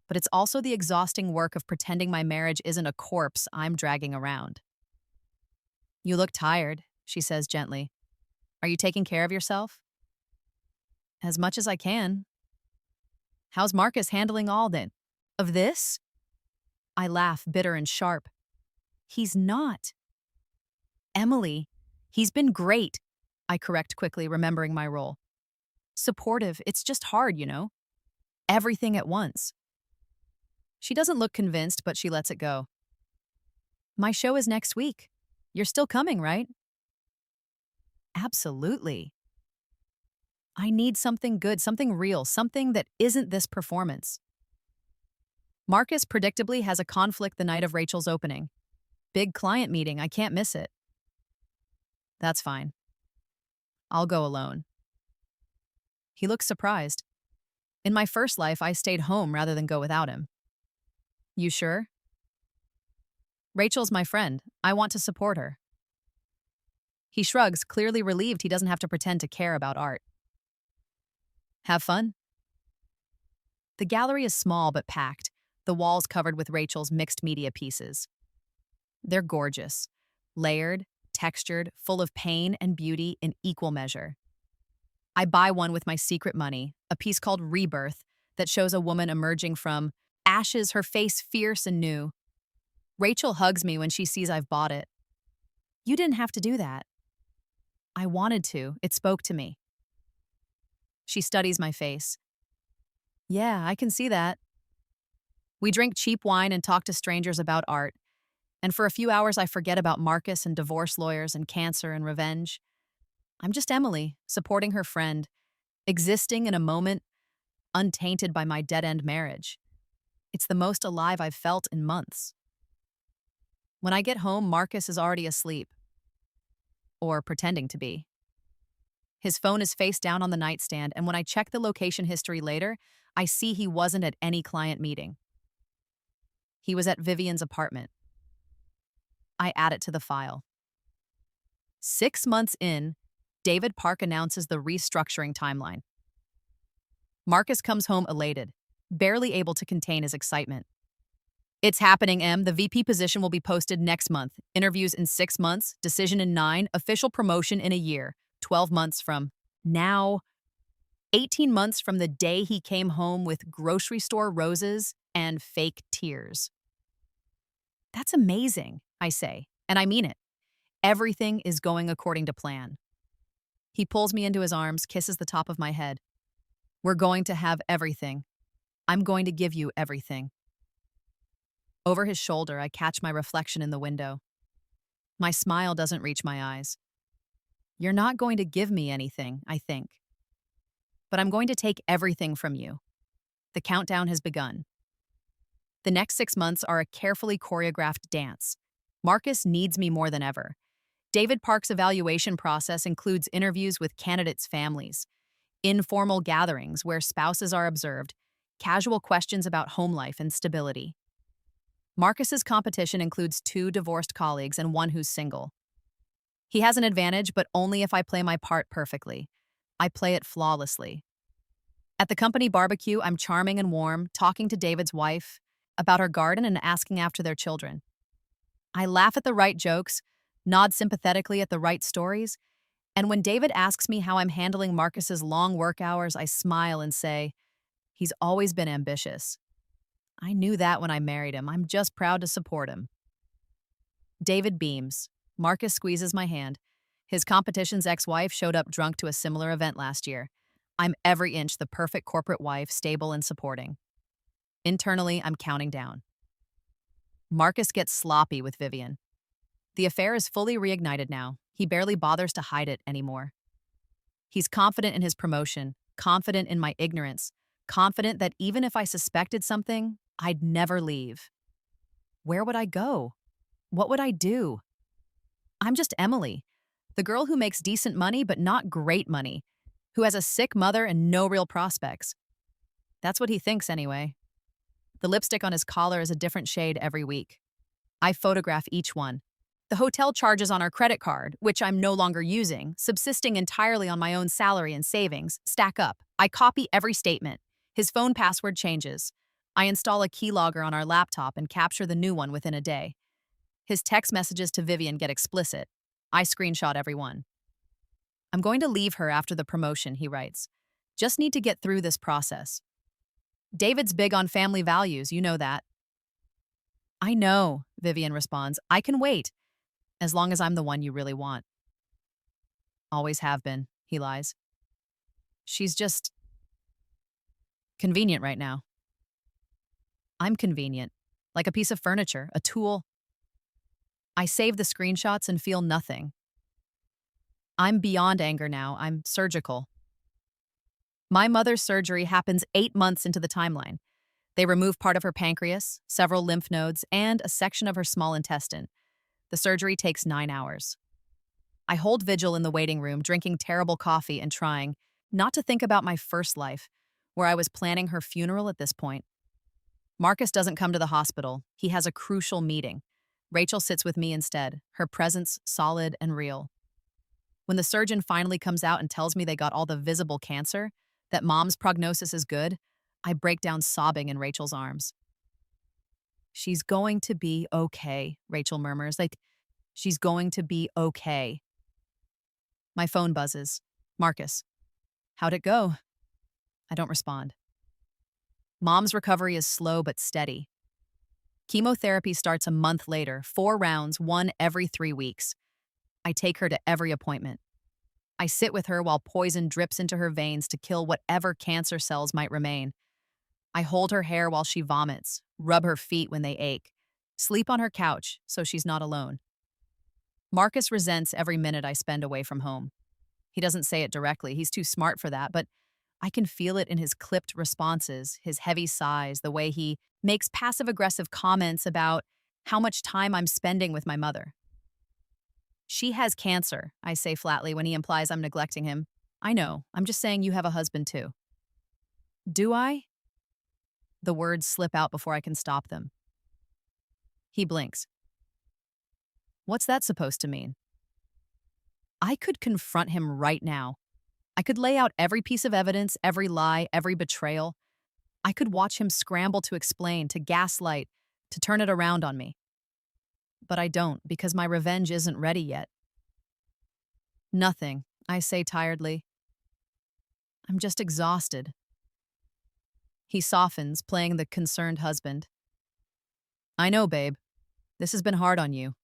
But it's also the exhausting work of pretending my marriage isn't a corpse I'm dragging around. You look tired, she says gently. Are you taking care of yourself? As much as I can. How's Marcus handling all of this? I laugh, bitter and sharp. He's not. Emily, he's been great, I correct quickly, remembering my role. Supportive, it's just hard, you know? Everything at once. She doesn't look convinced, but she lets it go. My show is next week. You're still coming, right? Absolutely. I need something good, something real, something that isn't this performance. Marcus predictably has a conflict the night of Rachel's opening. Big client meeting, I can't miss it. That's fine. I'll go alone. He looks surprised. In my first life, I stayed home rather than go without him. You sure? Rachel's my friend. I want to support her. He shrugs, clearly relieved he doesn't have to pretend to care about art. Have fun? The gallery is small but packed, the walls covered with Rachel's mixed media pieces. They're gorgeous, layered, textured, full of pain and beauty in equal measure. I buy one with my secret money, a piece called Rebirth that shows a woman emerging from ashes, her face fierce and new. Rachel hugs me when she sees I've bought it. You didn't have to do that. I wanted to. It spoke to me. She studies my face. Yeah, I can see that. We drink cheap wine and talk to strangers about art. And for a few hours, I forget about Marcus and divorce lawyers and cancer and revenge. I'm just Emily, supporting her friend, existing in a moment untainted by my dead-end marriage. It's the most alive I've felt in months. When I get home, Marcus is already asleep. Or pretending to be. His phone is face down on the nightstand, and when I check the location history later, I see he wasn't at any client meeting. He was at Vivian's apartment. I add it to the file. 6 months in, David Park announces the restructuring timeline. Marcus comes home elated, barely able to contain his excitement. It's happening, Em. The VP position will be posted next month. Interviews in 6 months, decision in 9, official promotion in a year, 12 months from now, 18 months from the day he came home with grocery store roses and fake tears. That's amazing, I say, and I mean it. Everything is going according to plan. He pulls me into his arms, kisses the top of my head. We're going to have everything. I'm going to give you everything. Over his shoulder, I catch my reflection in the window. My smile doesn't reach my eyes. You're not going to give me anything, I think. But I'm going to take everything from you. The countdown has begun. The next 6 months are a carefully choreographed dance. Marcus needs me more than ever. David Park's evaluation process includes interviews with candidates' families, informal gatherings where spouses are observed, casual questions about home life and stability. Marcus's competition includes 2 divorced colleagues and 1 who's single. He has an advantage, but only if I play my part perfectly. I play it flawlessly. At the company barbecue, I'm charming and warm, talking to David's wife about her garden and asking after their children. I laugh at the right jokes, nod sympathetically at the right stories, and when David asks me how I'm handling Marcus's long work hours, I smile and say, he's always been ambitious. I knew that when I married him. I'm just proud to support him. David beams. Marcus squeezes my hand. His competition's ex-wife showed up drunk to a similar event last year. I'm every inch the perfect corporate wife, stable and supporting. Internally, I'm counting down. Marcus gets sloppy with Vivian. The affair is fully reignited now. He barely bothers to hide it anymore. He's confident in his promotion, confident in my ignorance, confident that even if I suspected something, I'd never leave. Where would I go? What would I do? I'm just Emily, the girl who makes decent money but not great money, who has a sick mother and no real prospects. That's what he thinks anyway. The lipstick on his collar is a different shade every week. I photograph each one. The hotel charges on our credit card, which I'm no longer using, subsisting entirely on my own salary and savings, stack up. I copy every statement. His phone password changes. I install a keylogger on our laptop and capture the new one within a day. His text messages to Vivian get explicit. I screenshot every one. I'm going to leave her after the promotion, he writes. Just need to get through this process. David's big on family values, you know that. I know, Vivian responds. I can wait, as long as I'm the one you really want. Always have been, he lies. She's just convenient right now. I'm convenient, like a piece of furniture, a tool. I save the screenshots and feel nothing. I'm beyond anger now. I'm surgical. My mother's surgery happens 8 months into the timeline. They remove part of her pancreas, several lymph nodes, and a section of her small intestine. The surgery takes 9 hours. I hold vigil in the waiting room, drinking terrible coffee and trying not to think about my first life, where I was planning her funeral at this point. Marcus doesn't come to the hospital. He has a crucial meeting. Rachel sits with me instead, her presence solid and real. When the surgeon finally comes out and tells me they got all the visible cancer, that mom's prognosis is good, I break down sobbing in Rachel's arms. She's going to be okay, Rachel murmurs. She's going to be okay. My phone buzzes. Marcus. How'd it go? I don't respond. Mom's recovery is slow but steady. Chemotherapy starts a month later, 4 rounds, one every 3 weeks. I take her to every appointment. I sit with her while poison drips into her veins to kill whatever cancer cells might remain. I hold her hair while she vomits, rub her feet when they ache, sleep on her couch so she's not alone. Marcus resents every minute I spend away from home. He doesn't say it directly, he's too smart for that, but I can feel it in his clipped responses, his heavy sighs, the way he makes passive-aggressive comments about how much time I'm spending with my mother. She has cancer, I say flatly when he implies I'm neglecting him. I know, I'm just saying you have a husband too. Do I? The words slip out before I can stop them. He blinks. What's that supposed to mean? I could confront him right now. I could lay out every piece of evidence, every lie, every betrayal. I could watch him scramble to explain, to gaslight, to turn it around on me. But I don't, because my revenge isn't ready yet. Nothing, I say tiredly. I'm just exhausted. He softens, playing the concerned husband. I know, babe. This has been hard on you.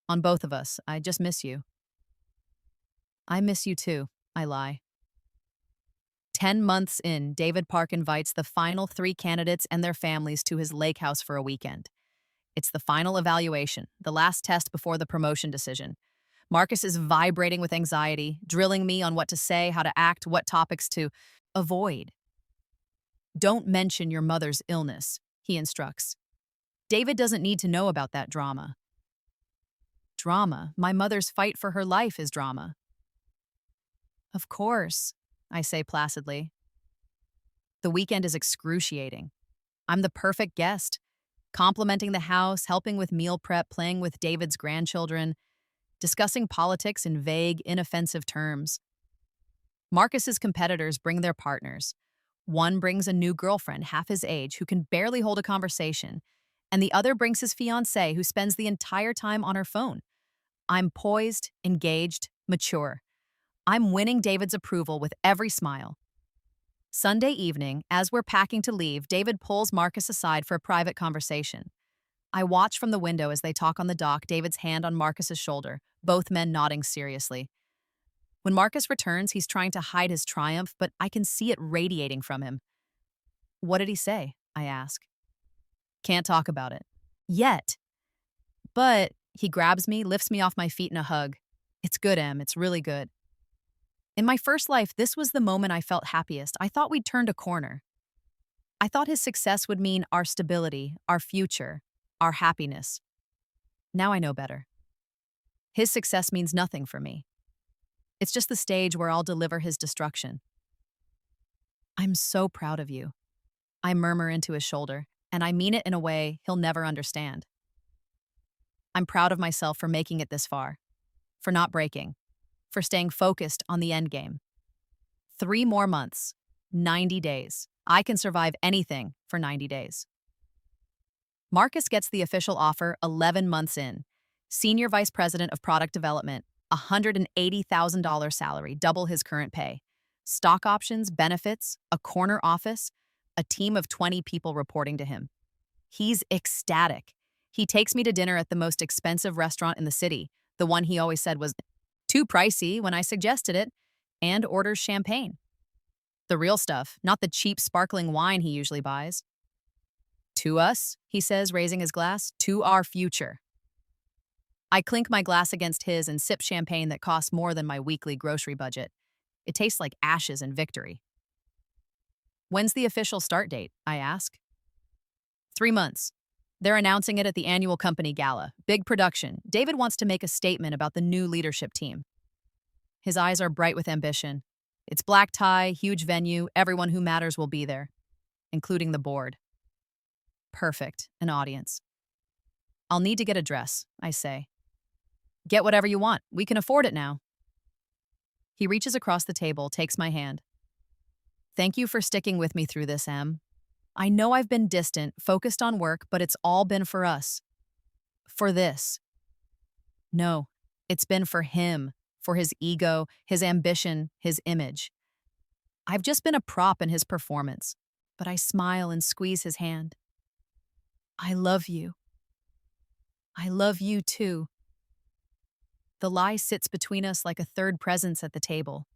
On both of us. I just miss you. I miss you too, I lie. 10 months in, David Park invites the final 3 candidates and their families to his lake house for a weekend. It's the final evaluation, the last test before the promotion decision. Marcus is vibrating with anxiety, drilling me on what to say, how to act, what topics to avoid. Don't mention your mother's illness, he instructs. David doesn't need to know about that drama. Drama? My mother's fight for her life is drama. Of course, I say placidly. The weekend is excruciating. I'm the perfect guest, complimenting the house, helping with meal prep, playing with David's grandchildren, discussing politics in vague, inoffensive terms. Marcus's competitors bring their partners. One brings a new girlfriend, half his age, who can barely hold a conversation, and the other brings his fiancée, who spends the entire time on her phone. I'm poised, engaged, mature. I'm winning David's approval with every smile. Sunday evening, as we're packing to leave, David pulls Marcus aside for a private conversation. I watch from the window as they talk on the dock, David's hand on Marcus's shoulder, both men nodding seriously. When Marcus returns, he's trying to hide his triumph, but I can see it radiating from him. What did he say? I ask. Can't talk about it. Yet. But he grabs me, lifts me off my feet in a hug. It's good, Em. It's really good. In my first life, this was the moment I felt happiest. I thought we'd turned a corner. I thought his success would mean our stability, our future, our happiness. Now I know better. His success means nothing for me. It's just the stage where I'll deliver his destruction. I'm so proud of you, I murmur into his shoulder, and I mean it in a way he'll never understand. I'm proud of myself for making it this far, for not breaking, for staying focused on the end game. 3 more months, 90 days. I can survive anything for 90 days. Marcus gets the official offer 11 months in. Senior Vice President of Product Development, $180,000 salary, double his current pay. Stock options, benefits, a corner office, a team of 20 people reporting to him. He's ecstatic. He takes me to dinner at the most expensive restaurant in the city, the one he always said was too pricey when I suggested it, and orders champagne. The real stuff, not the cheap sparkling wine he usually buys. To us, he says, raising his glass, to our future. I clink my glass against his and sip champagne that costs more than my weekly grocery budget. It tastes like ashes and victory. When's the official start date? I ask. 3 months. They're announcing it at the annual company gala. Big production. David wants to make a statement about the new leadership team. His eyes are bright with ambition. It's black tie, huge venue, everyone who matters will be there, including the board. Perfect, an audience. I'll need to get a dress, I say. Get whatever you want. We can afford it now. He reaches across the table, takes my hand. Thank you for sticking with me through this, Em. I know I've been distant, focused on work, but it's all been for us. For this. No, it's been for him, for his ego, his ambition, his image. I've just been a prop in his performance, but I smile and squeeze his hand. I love you. I love you too. The lie sits between us like a third presence at the table.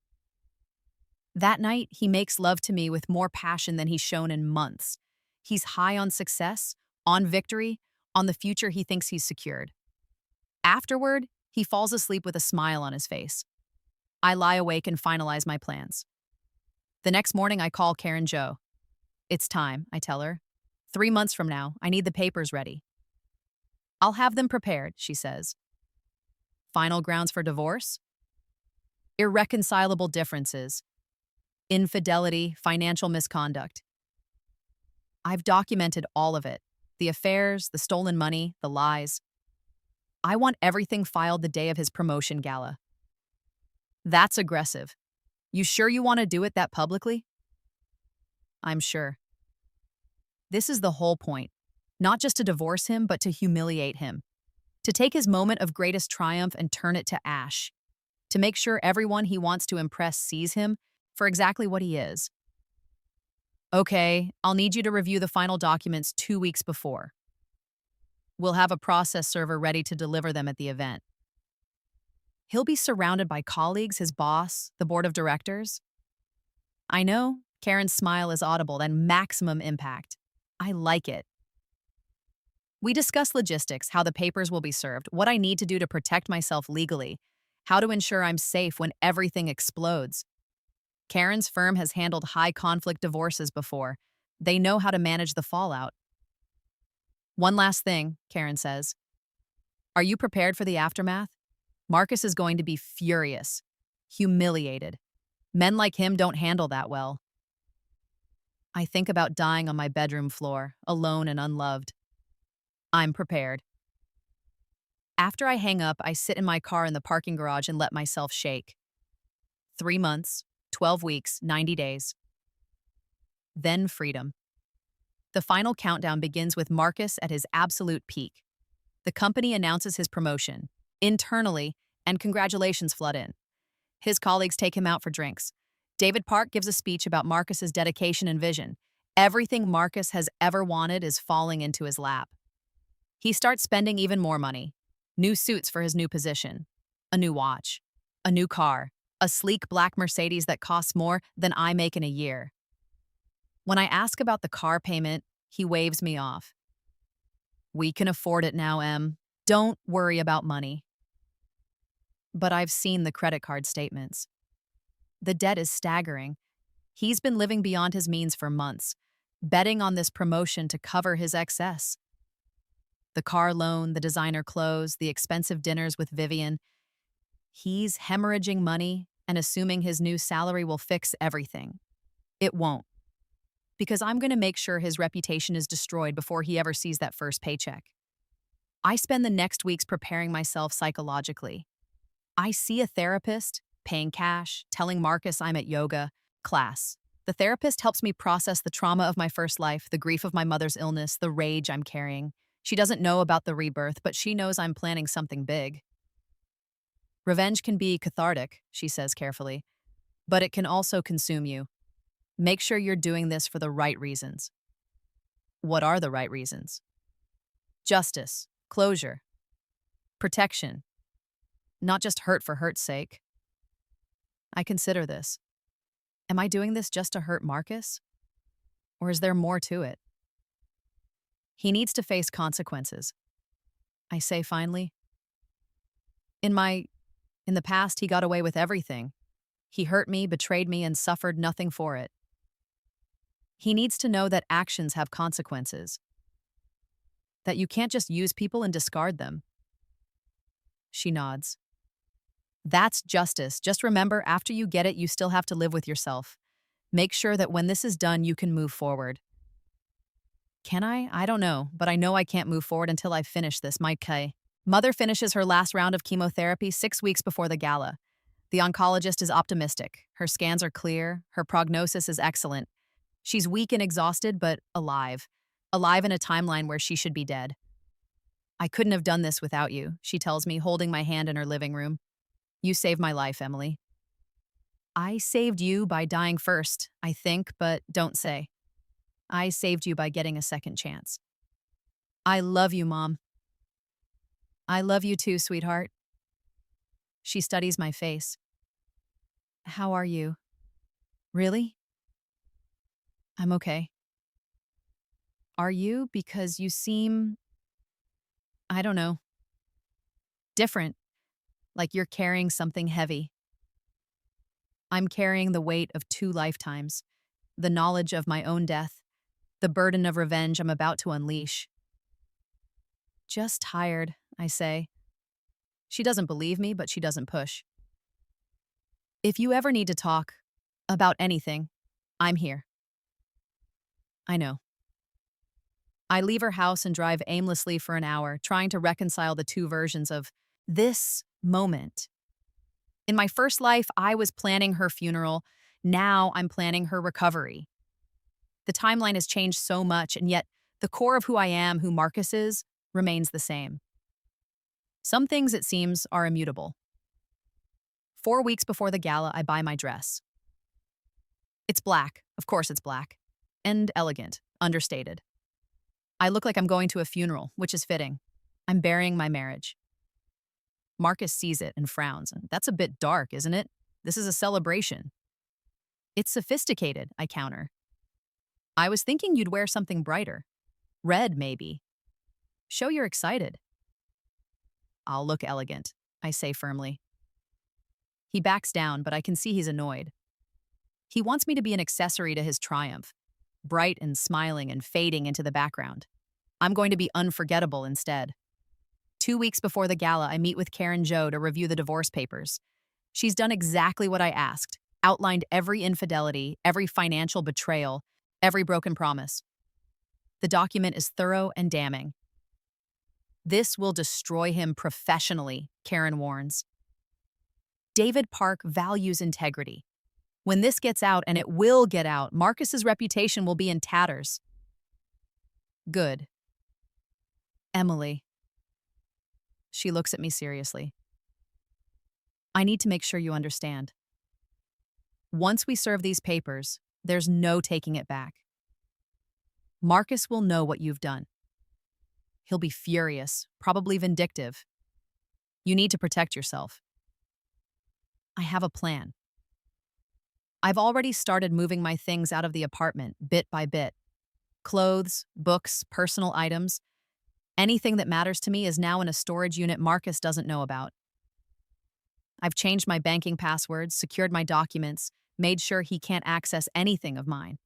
That night, he makes love to me with more passion than he's shown in months. He's high on success, on victory, on the future he thinks he's secured. Afterward, he falls asleep with a smile on his face. I lie awake and finalize my plans. The next morning, I call Karen Jo. It's time, I tell her. 3 months from now, I need the papers ready. I'll have them prepared, she says. Final grounds for divorce? Irreconcilable differences. Infidelity, financial misconduct. I've documented all of it. The affairs, the stolen money, the lies. I want everything filed the day of his promotion gala. That's aggressive. You sure you want to do it that publicly? I'm sure. This is the whole point. Not just to divorce him, but to humiliate him. To take his moment of greatest triumph and turn it to ash. To make sure everyone he wants to impress sees him for exactly what he is. Okay, I'll need you to review the final documents 2 weeks before. We'll have a process server ready to deliver them at the event. He'll be surrounded by colleagues, his boss, the board of directors. I know, Karen's smile is audible and maximum impact. I like it. We discuss logistics, how the papers will be served, what I need to do to protect myself legally, how to ensure I'm safe when everything explodes. Karen's firm has handled high-conflict divorces before. They know how to manage the fallout. One last thing, Karen says. Are you prepared for the aftermath? Marcus is going to be furious, humiliated. Men like him don't handle that well. I think about dying on my bedroom floor, alone and unloved. I'm prepared. After I hang up, I sit in my car in the parking garage and let myself shake. 3 months, 12 weeks, 90 days. Then freedom. The final countdown begins with Marcus at his absolute peak. The company announces his promotion, internally, and congratulations flood in. His colleagues take him out for drinks. David Park gives a speech about Marcus's dedication and vision. Everything Marcus has ever wanted is falling into his lap. He starts spending even more money. New suits for his new position. A new watch. A new car. A sleek black Mercedes that costs more than I make in a year. When I ask about the car payment, he waves me off. We can afford it now, Em. Don't worry about money. But I've seen the credit card statements. The debt is staggering. He's been living beyond his means for months, betting on this promotion to cover his excess. The car loan, the designer clothes, the expensive dinners with Vivian. He's hemorrhaging money and assuming his new salary will fix everything. It won't. Because I'm going to make sure his reputation is destroyed before he ever sees that first paycheck. I spend the next weeks preparing myself psychologically. I see a therapist, paying cash, telling Marcus I'm at yoga class. The therapist helps me process the trauma of my first life, the grief of my mother's illness, the rage I'm carrying. She doesn't know about the rebirth, but she knows I'm planning something big. Revenge can be cathartic, she says carefully, but it can also consume you. Make sure you're doing this for the right reasons. What are the right reasons? Justice, closure, protection, not just hurt for hurt's sake. I consider this. Am I doing this just to hurt Marcus? Or is there more to it? He needs to face consequences. I say finally. In the past, he got away with everything. He hurt me, betrayed me, and suffered nothing for it. He needs to know that actions have consequences. that you can't just use people and discard them. She nods. That's justice. Just remember, after you get it, you still have to live with yourself. Make sure that when this is done, you can move forward. Can I? I don't know, but I know I can't move forward until I finish this, Mike K. Mother finishes her last round of chemotherapy 6 weeks before the gala. The oncologist is optimistic. Her scans are clear. Her prognosis is excellent. She's weak and exhausted, but alive. Alive in a timeline where she should be dead. I couldn't have done this without you, she tells me, holding my hand in her living room. You saved my life, Emily. I saved you by dying first, I think, but don't say. I saved you by getting a second chance. I love you, Mom. I love you too, sweetheart. She studies my face. How are you? Really? I'm okay. Are you? Because you seem, I don't know, different, like you're carrying something heavy. I'm carrying the weight of 2 lifetimes, the knowledge of my own death, the burden of revenge I'm about to unleash. Just tired, I say. She doesn't believe me, but she doesn't push. If you ever need to talk about anything, I'm here. I know. I leave her house and drive aimlessly for an hour, trying to reconcile the 2 versions of this moment. In my first life, I was planning her funeral. Now I'm planning her recovery. The timeline has changed so much, and yet the core of who I am, who Marcus is, remains the same. Some things, it seems, are immutable. 4 weeks before the gala, I buy my dress. It's black. Of course it's black. And elegant, understated. I look like I'm going to a funeral, which is fitting. I'm burying my marriage. Marcus sees it and frowns. That's a bit dark, isn't it? This is a celebration. It's sophisticated, I counter. I was thinking you'd wear something brighter. Red, maybe. Show you're excited. I'll look elegant, I say firmly. He backs down, but I can see he's annoyed. He wants me to be an accessory to his triumph, bright and smiling and fading into the background. I'm going to be unforgettable instead. 2 weeks before the gala, I meet with Karen Joe to review the divorce papers. She's done exactly what I asked, outlined every infidelity, every financial betrayal, every broken promise. The document is thorough and damning. This will destroy him professionally, Karen warns. David Park values integrity. When this gets out, and it will get out, Marcus's reputation will be in tatters. Good. Emily. She looks at me seriously. I need to make sure you understand. Once we serve these papers, there's no taking it back. Marcus will know what you've done. He'll be furious, probably vindictive. You need to protect yourself. I have a plan. I've already started moving my things out of the apartment, bit by bit. Clothes, books, personal items. Anything that matters to me is now in a storage unit Marcus doesn't know about. I've changed my banking passwords, secured my documents, made sure he can't access anything of mine.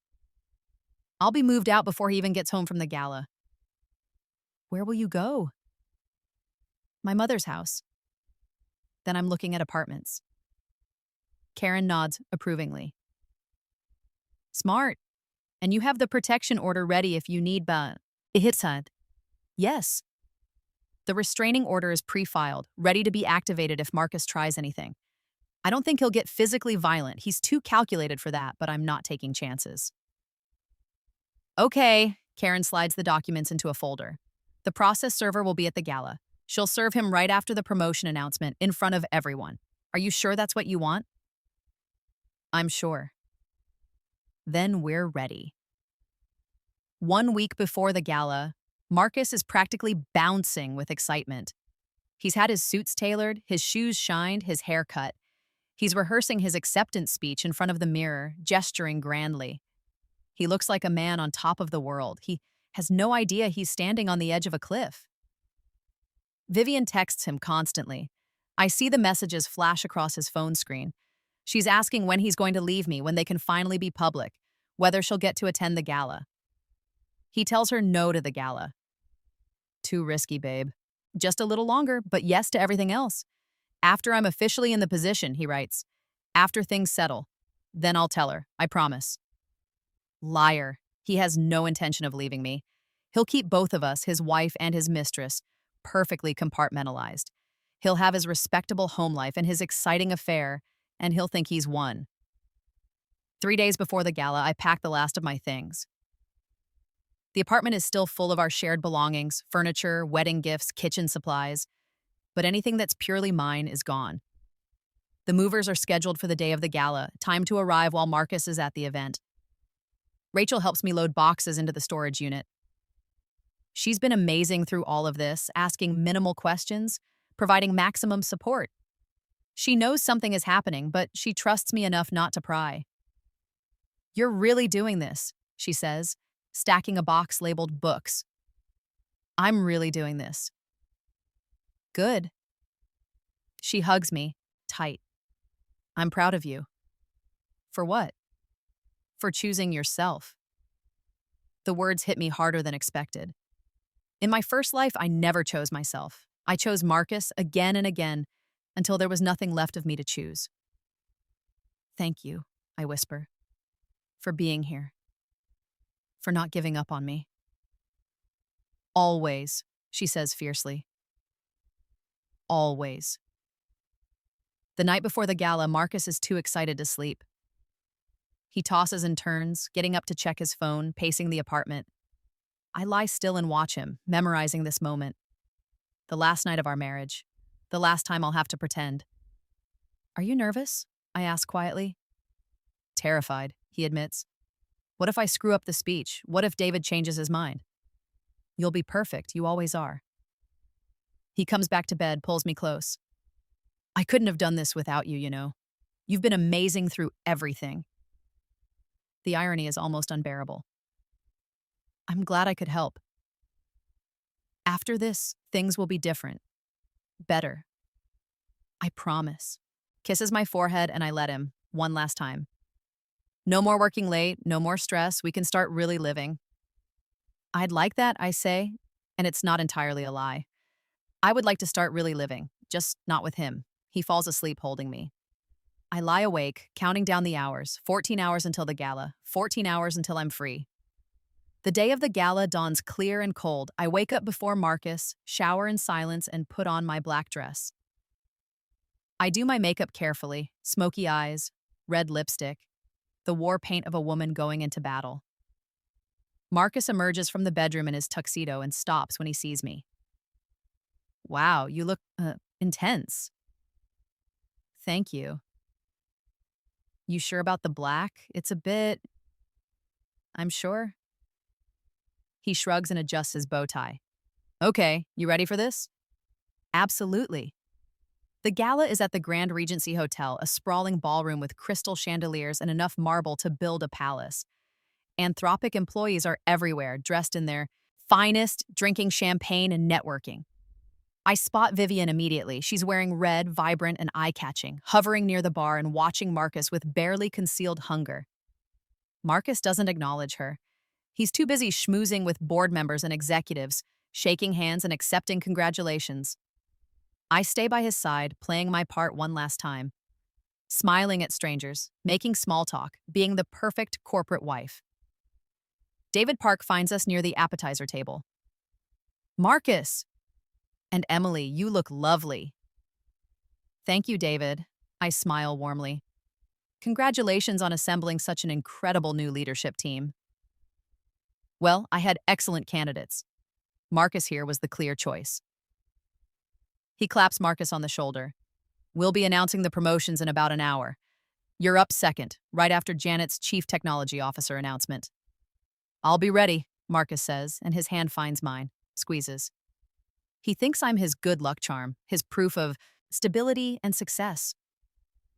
I'll be moved out before he even gets home from the gala. Where will you go? My mother's house. Then I'm looking at apartments. Karen nods approvingly. Smart. And you have the protection order ready if you need Ihitsad. Yes. The restraining order is pre-filed, ready to be activated if Marcus tries anything. I don't think he'll get physically violent. He's too calculated for that, but I'm not taking chances. Okay, Karen slides the documents into a folder. The process server will be at the gala. She'll serve him right after the promotion announcement in front of everyone. Are you sure that's what you want? I'm sure. Then we're ready. 1 week before the gala, Marcus is practically bouncing with excitement. He's had his suits tailored, his shoes shined, his hair cut. He's rehearsing his acceptance speech in front of the mirror, gesturing grandly. He looks like a man on top of the world. He has no idea he's standing on the edge of a cliff. Vivian texts him constantly. I see the messages flash across his phone screen. She's asking when he's going to leave me, when they can finally be public, whether she'll get to attend the gala. He tells her no to the gala. Too risky, babe. Just a little longer, but yes to everything else. After I'm officially in the position, he writes. After things settle. Then I'll tell her, I promise. Liar. He has no intention of leaving me. He'll keep both of us, his wife and his mistress, perfectly compartmentalized. He'll have his respectable home life and his exciting affair, and he'll think he's won. 3 days before the gala, I pack the last of my things. The apartment is still full of our shared belongings, furniture, wedding gifts, kitchen supplies, but anything that's purely mine is gone. The movers are scheduled for the day of the gala, time to arrive while Marcus is at the event. Rachel helps me load boxes into the storage unit. She's been amazing through all of this, asking minimal questions, providing maximum support. She knows something is happening, but she trusts me enough not to pry. You're really doing this, she says, stacking a box labeled books. I'm really doing this. Good. She hugs me, tight. I'm proud of you. For what? For choosing yourself. The words hit me harder than expected. In my first life, I never chose myself. I chose Marcus again and again until there was nothing left of me to choose. Thank you, I whisper, for being here, for not giving up on me. Always, she says fiercely. Always. The night before the gala, Marcus is too excited to sleep. He tosses and turns, getting up to check his phone, pacing the apartment. I lie still and watch him, memorizing this moment. The last night of our marriage. The last time I'll have to pretend. Are you nervous? I ask quietly. Terrified, he admits. What if I screw up the speech? What if David changes his mind? You'll be perfect, you always are. He comes back to bed, pulls me close. I couldn't have done this without you, you know. You've been amazing through everything. The irony is almost unbearable. I'm glad I could help. After this, things will be different. Better. I promise. Kisses my forehead and I let him, one last time. No more working late, no more stress, we can start really living. I'd like that, I say, and it's not entirely a lie. I would like to start really living, just not with him. He falls asleep holding me. I lie awake, counting down the hours, 14 hours until the gala, 14 hours until I'm free. The day of the gala dawns clear and cold. I wake up before Marcus, shower in silence, and put on my black dress. I do my makeup carefully, smoky eyes, red lipstick, the war paint of a woman going into battle. Marcus emerges from the bedroom in his tuxedo and stops when he sees me. Wow, you look, intense. Thank you. You sure about the black? It's a bit... I'm sure. He shrugs and adjusts his bow tie. Okay, you ready for this? Absolutely. The gala is at the Grand Regency Hotel, a sprawling ballroom with crystal chandeliers and enough marble to build a palace. Anthropic employees are everywhere, dressed in their finest, drinking champagne and networking. I spot Vivian immediately. She's wearing red, vibrant, and eye-catching, hovering near the bar and watching Marcus with barely concealed hunger. Marcus doesn't acknowledge her. He's too busy schmoozing with board members and executives, shaking hands and accepting congratulations. I stay by his side, playing my part one last time. Smiling at strangers, making small talk, being the perfect corporate wife. David Park finds us near the appetizer table. Marcus! And Emily, you look lovely. Thank you, David. I smile warmly. Congratulations on assembling such an incredible new leadership team. Well, I had excellent candidates. Marcus here was the clear choice. He claps Marcus on the shoulder. We'll be announcing the promotions in about an hour. You're up second, right after Janet's Chief Technology Officer announcement. I'll be ready, Marcus says, and his hand finds mine, squeezes. He thinks I'm his good luck charm, his proof of stability and success.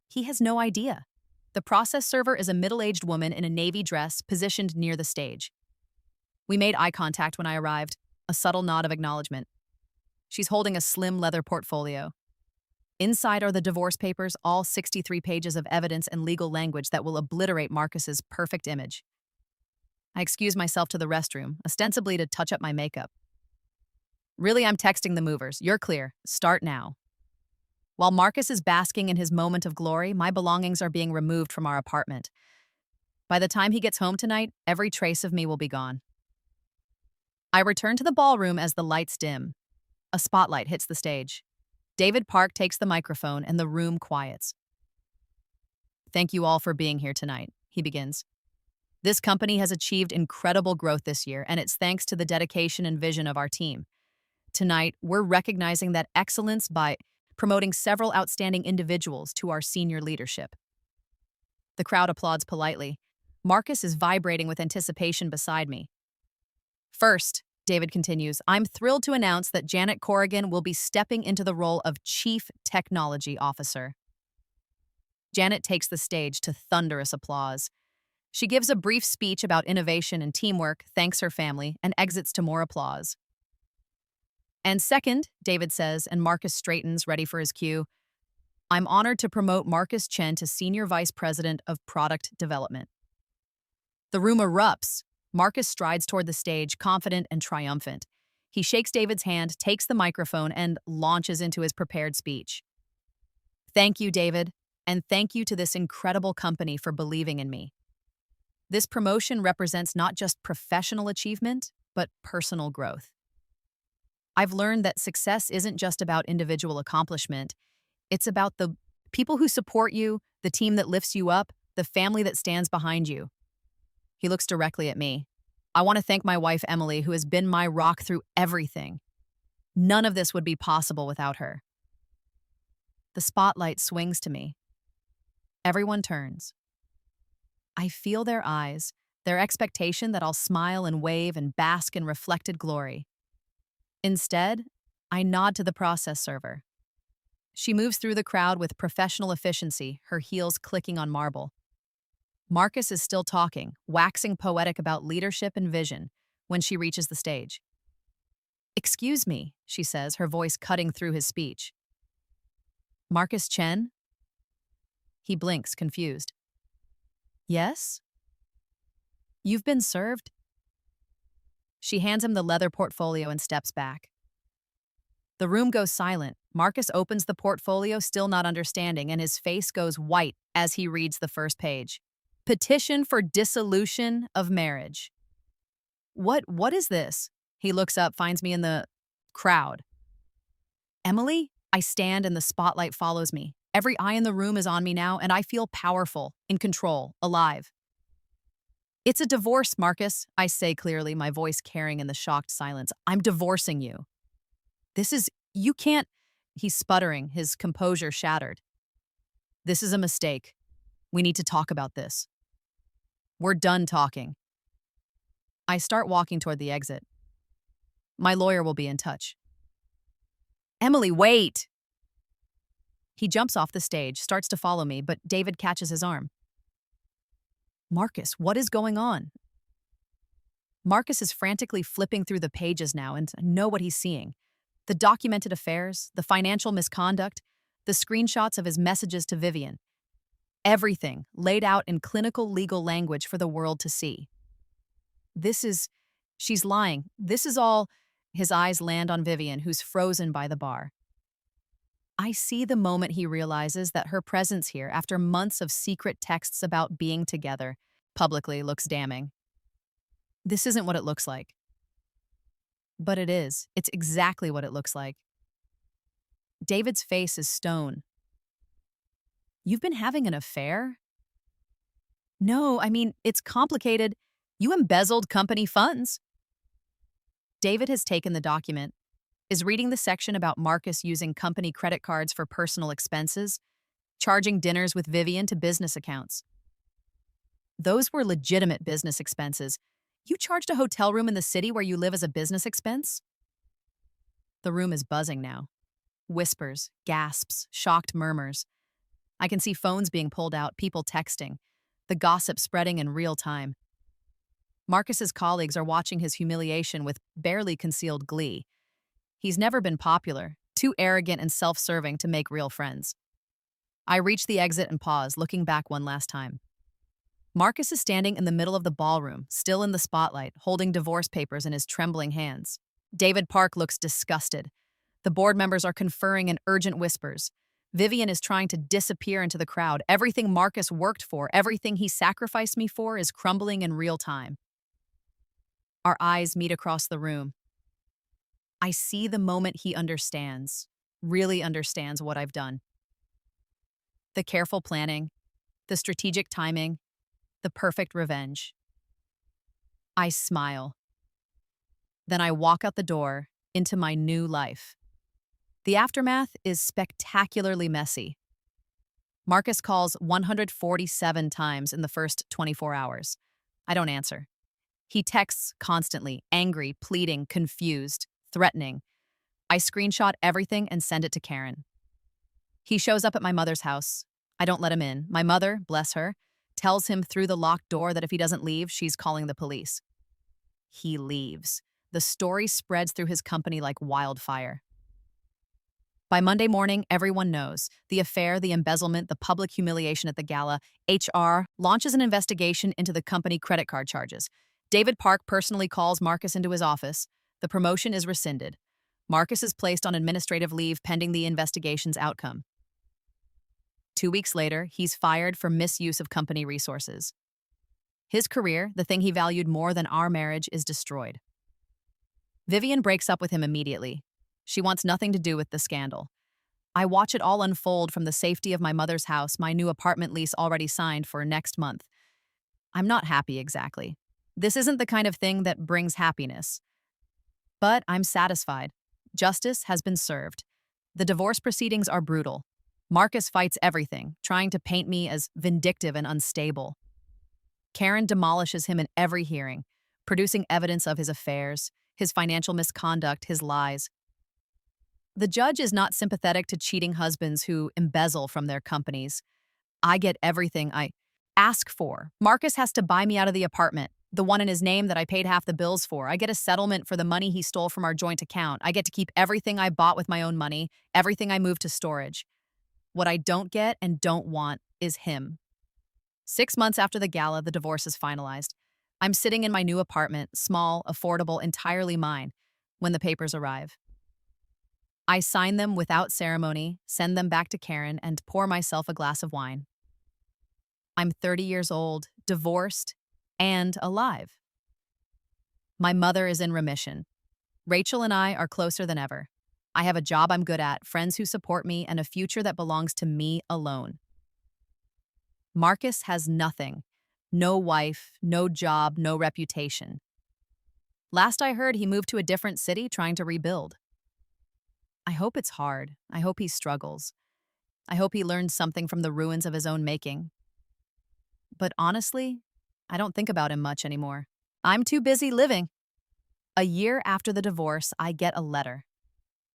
He has no idea. The process server is a middle-aged woman in a navy dress positioned near the stage. We made eye contact when I arrived, a subtle nod of acknowledgement. She's holding a slim leather portfolio. Inside are the divorce papers, all 63 pages of evidence and legal language that will obliterate Marcus's perfect image. I excuse myself to the restroom, ostensibly to touch up my makeup. Really, I'm texting the movers. You're clear. Start now. While Marcus is basking in his moment of glory, my belongings are being removed from our apartment. By the time he gets home tonight, every trace of me will be gone. I return to the ballroom as the lights dim. A spotlight hits the stage. David Park takes the microphone and the room quiets. Thank you all for being here tonight, he begins. This company has achieved incredible growth this year, and it's thanks to the dedication and vision of our team. Tonight, we're recognizing that excellence by promoting several outstanding individuals to our senior leadership. The crowd applauds politely. Marcus is vibrating with anticipation beside me. First, David continues, I'm thrilled to announce that Janet Corrigan will be stepping into the role of Chief Technology Officer. Janet takes the stage to thunderous applause. She gives a brief speech about innovation and teamwork, thanks her family, and exits to more applause. And second, David says, and Marcus straightens, ready for his cue, I'm honored to promote Marcus Chen to Senior Vice President of Product Development. The room erupts. Marcus strides toward the stage, confident and triumphant. He shakes David's hand, takes the microphone, and launches into his prepared speech. Thank you, David, and thank you to this incredible company for believing in me. This promotion represents not just professional achievement, but personal growth. I've learned that success isn't just about individual accomplishment. It's about the people who support you, the team that lifts you up, the family that stands behind you. He looks directly at me. I want to thank my wife, Emily, who has been my rock through everything. None of this would be possible without her. The spotlight swings to me. Everyone turns. I feel their eyes, their expectation that I'll smile and wave and bask in reflected glory. Instead, I nod to the process server. She moves through the crowd with professional efficiency, her heels clicking on marble. Marcus is still talking, waxing poetic about leadership and vision, when she reaches the stage. Excuse me, she says, her voice cutting through his speech. Marcus Chen? He blinks, confused. Yes? You've been served? She hands him the leather portfolio and steps back. The room goes silent. Marcus opens the portfolio, still not understanding, and his face goes white as he reads the first page. Petition for dissolution of marriage. What is this? He looks up, finds me in the crowd. Emily? I stand and the spotlight follows me. Every eye in the room is on me now, and I feel powerful, in control, alive. It's a divorce, Marcus, I say clearly, my voice carrying in the shocked silence. I'm divorcing you. You can't, he's sputtering, his composure shattered. This is a mistake. We need to talk about this. We're done talking. I start walking toward the exit. My lawyer will be in touch. Emily, wait! He jumps off the stage, starts to follow me, but David catches his arm. Marcus, what is going on? Marcus is frantically flipping through the pages now, and I know what he's seeing. The documented affairs, the financial misconduct, the screenshots of his messages to Vivian. Everything laid out in clinical legal language for the world to see. She's lying. This is all. His eyes land on Vivian, who's frozen by the bar. I see the moment he realizes that her presence here, after months of secret texts about being together, publicly looks damning. This isn't what it looks like. But it is. It's exactly what it looks like. David's face is stone. You've been having an affair? No, it's complicated. You embezzled company funds. David has taken the document, is reading the section about Marcus using company credit cards for personal expenses, charging dinners with Vivian to business accounts. Those were legitimate business expenses. You charged a hotel room in the city where you live as a business expense? The room is buzzing now. Whispers, gasps, shocked murmurs. I can see phones being pulled out, people texting, the gossip spreading in real time. Marcus's colleagues are watching his humiliation with barely concealed glee. He's never been popular, too arrogant and self-serving to make real friends. I reach the exit and pause, looking back one last time. Marcus is standing in the middle of the ballroom, still in the spotlight, holding divorce papers in his trembling hands. David Park looks disgusted. The board members are conferring in urgent whispers. Vivian is trying to disappear into the crowd. Everything Marcus worked for, everything he sacrificed me for, is crumbling in real time. Our eyes meet across the room. I see the moment he understands, really understands what I've done. The careful planning, the strategic timing, the perfect revenge. I smile. Then I walk out the door into my new life. The aftermath is spectacularly messy. Marcus calls 147 times in the first 24 hours. I don't answer. He texts constantly, angry, pleading, confused, threatening. I screenshot everything and send it to Karen. He shows up at my mother's house. I don't let him in. My mother, bless her, tells him through the locked door that if he doesn't leave, she's calling the police. He leaves. The story spreads through his company like wildfire. By Monday morning, everyone knows. The affair, the embezzlement, the public humiliation at the gala. HR launches an investigation into the company credit card charges. David Park personally calls Marcus into his office. The promotion is rescinded. Marcus is placed on administrative leave pending the investigation's outcome. 2 weeks later, he's fired for misuse of company resources. His career, the thing he valued more than our marriage, is destroyed. Vivian breaks up with him immediately. She wants nothing to do with the scandal. I watch it all unfold from the safety of my mother's house, my new apartment lease already signed for next month. I'm not happy exactly. This isn't the kind of thing that brings happiness. But I'm satisfied. Justice has been served. The divorce proceedings are brutal. Marcus fights everything, trying to paint me as vindictive and unstable. Karen demolishes him in every hearing, producing evidence of his affairs, his financial misconduct, his lies. The judge is not sympathetic to cheating husbands who embezzle from their companies. I get everything I ask for. Marcus has to buy me out of the apartment, the one in his name that I paid half the bills for. I get a settlement for the money he stole from our joint account. I get to keep everything I bought with my own money, everything I moved to storage. What I don't get and don't want is him. 6 months after the gala, the divorce is finalized. I'm sitting in my new apartment, small, affordable, entirely mine, when the papers arrive. I sign them without ceremony, send them back to Karen, and pour myself a glass of wine. I'm 30 years old, divorced, and alive. My mother is in remission. Rachel and I are closer than ever. I have a job I'm good at, friends who support me, and a future that belongs to me alone. Marcus has nothing. No wife, no job, no reputation. Last I heard, he moved to a different city trying to rebuild. I hope it's hard. I hope he struggles. I hope he learns something from the ruins of his own making. But honestly, I don't think about him much anymore. I'm too busy living. A year after the divorce, I get a letter.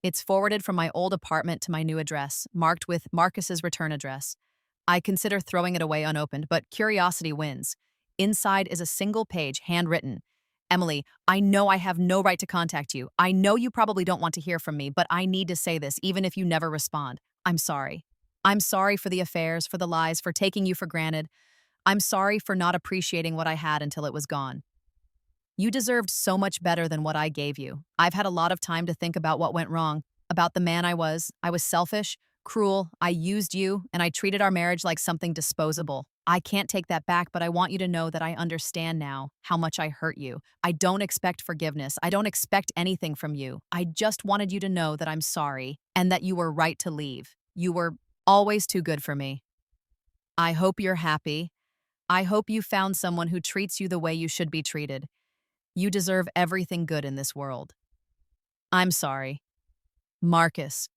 It's forwarded from my old apartment to my new address, marked with Marcus's return address. I consider throwing it away unopened, but curiosity wins. Inside is a single page, handwritten. Emily, I know I have no right to contact you. I know you probably don't want to hear from me, but I need to say this, even if you never respond. I'm sorry. I'm sorry for the affairs, for the lies, for taking you for granted. I'm sorry for not appreciating what I had until it was gone. You deserved so much better than what I gave you. I've had a lot of time to think about what went wrong, about the man I was. I was selfish, cruel, I used you, and I treated our marriage like something disposable. I can't take that back, but I want you to know that I understand now how much I hurt you. I don't expect forgiveness. I don't expect anything from you. I just wanted you to know that I'm sorry and that you were right to leave. You were always too good for me. I hope you're happy. I hope you found someone who treats you the way you should be treated. You deserve everything good in this world. I'm sorry. Marcus.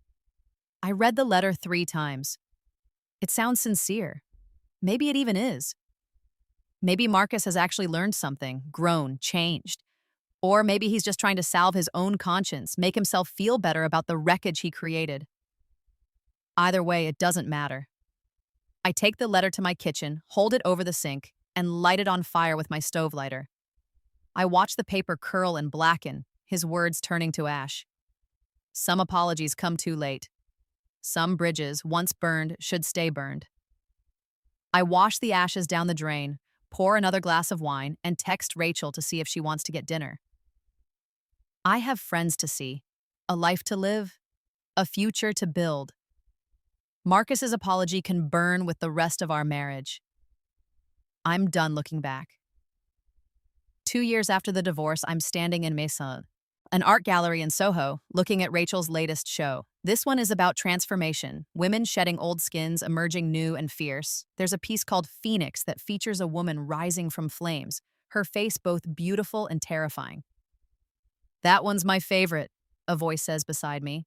I read the letter 3 times. It sounds sincere. Maybe it even is. Maybe Marcus has actually learned something, grown, changed. Or maybe he's just trying to salve his own conscience, make himself feel better about the wreckage he created. Either way, it doesn't matter. I take the letter to my kitchen, hold it over the sink, and light it on fire with my stove lighter. I watch the paper curl and blacken, his words turning to ash. Some apologies come too late. Some bridges, once burned, should stay burned. I wash the ashes down the drain, pour another glass of wine, and text Rachel to see if she wants to get dinner. I have friends to see, a life to live, a future to build. Marcus's apology can burn with the rest of our marriage. I'm done looking back. 2 years after the divorce, I'm standing in Maison, an art gallery in Soho, looking at Rachel's latest show. This one is about transformation, women shedding old skins, emerging new and fierce. There's a piece called Phoenix that features a woman rising from flames, her face both beautiful and terrifying. That one's my favorite, a voice says beside me.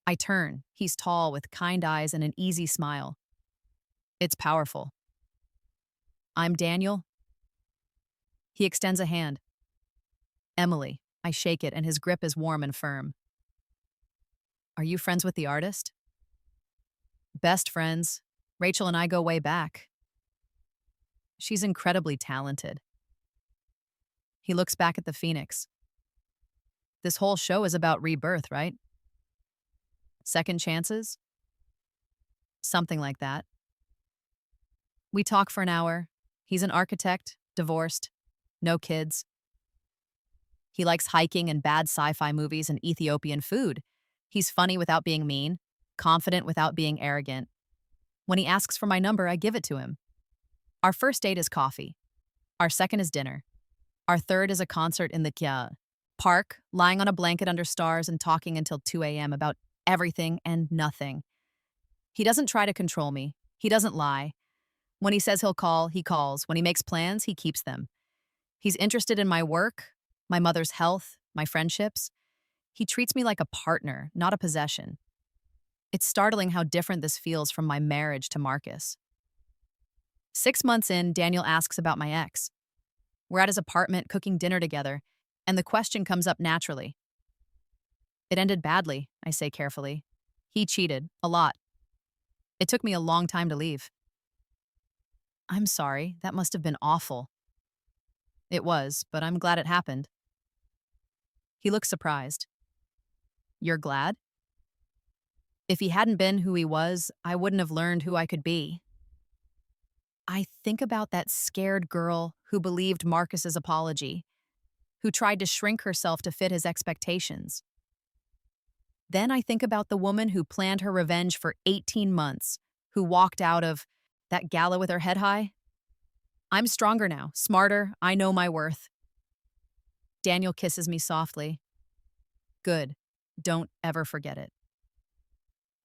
I turn. He's tall with kind eyes and an easy smile. It's powerful. I'm Daniel. He extends a hand. Emily. I shake it, and his grip is warm and firm. Are you friends with the artist? Best friends. Rachel and I go way back. She's incredibly talented. He looks back at the Phoenix. This whole show is about rebirth, right? Second chances? Something like that. We talk for an hour. He's an architect, divorced, no kids. He likes hiking and bad sci-fi movies and Ethiopian food. He's funny without being mean, confident without being arrogant. When he asks for my number, I give it to him. Our first date is coffee. Our second is dinner. Our third is a concert in the park, lying on a blanket under stars and talking until 2 a.m. about everything and nothing. He doesn't try to control me. He doesn't lie. When he says he'll call, he calls. When he makes plans, he keeps them. He's interested in my work, my mother's health, my friendships. He treats me like a partner, not a possession. It's startling how different this feels from my marriage to Marcus. 6 months in, Daniel asks about my ex. We're at his apartment cooking dinner together, and the question comes up naturally. It ended badly, I say carefully. He cheated, a lot. It took me a long time to leave. I'm sorry, that must have been awful. It was, but I'm glad it happened. He looks surprised. You're glad? If he hadn't been who he was, I wouldn't have learned who I could be. I think about that scared girl who believed Marcus's apology, who tried to shrink herself to fit his expectations. Then I think about the woman who planned her revenge for 18 months, who walked out of that gala with her head high. I'm stronger now, smarter, I know my worth. Daniel kisses me softly. Good. Don't ever forget it.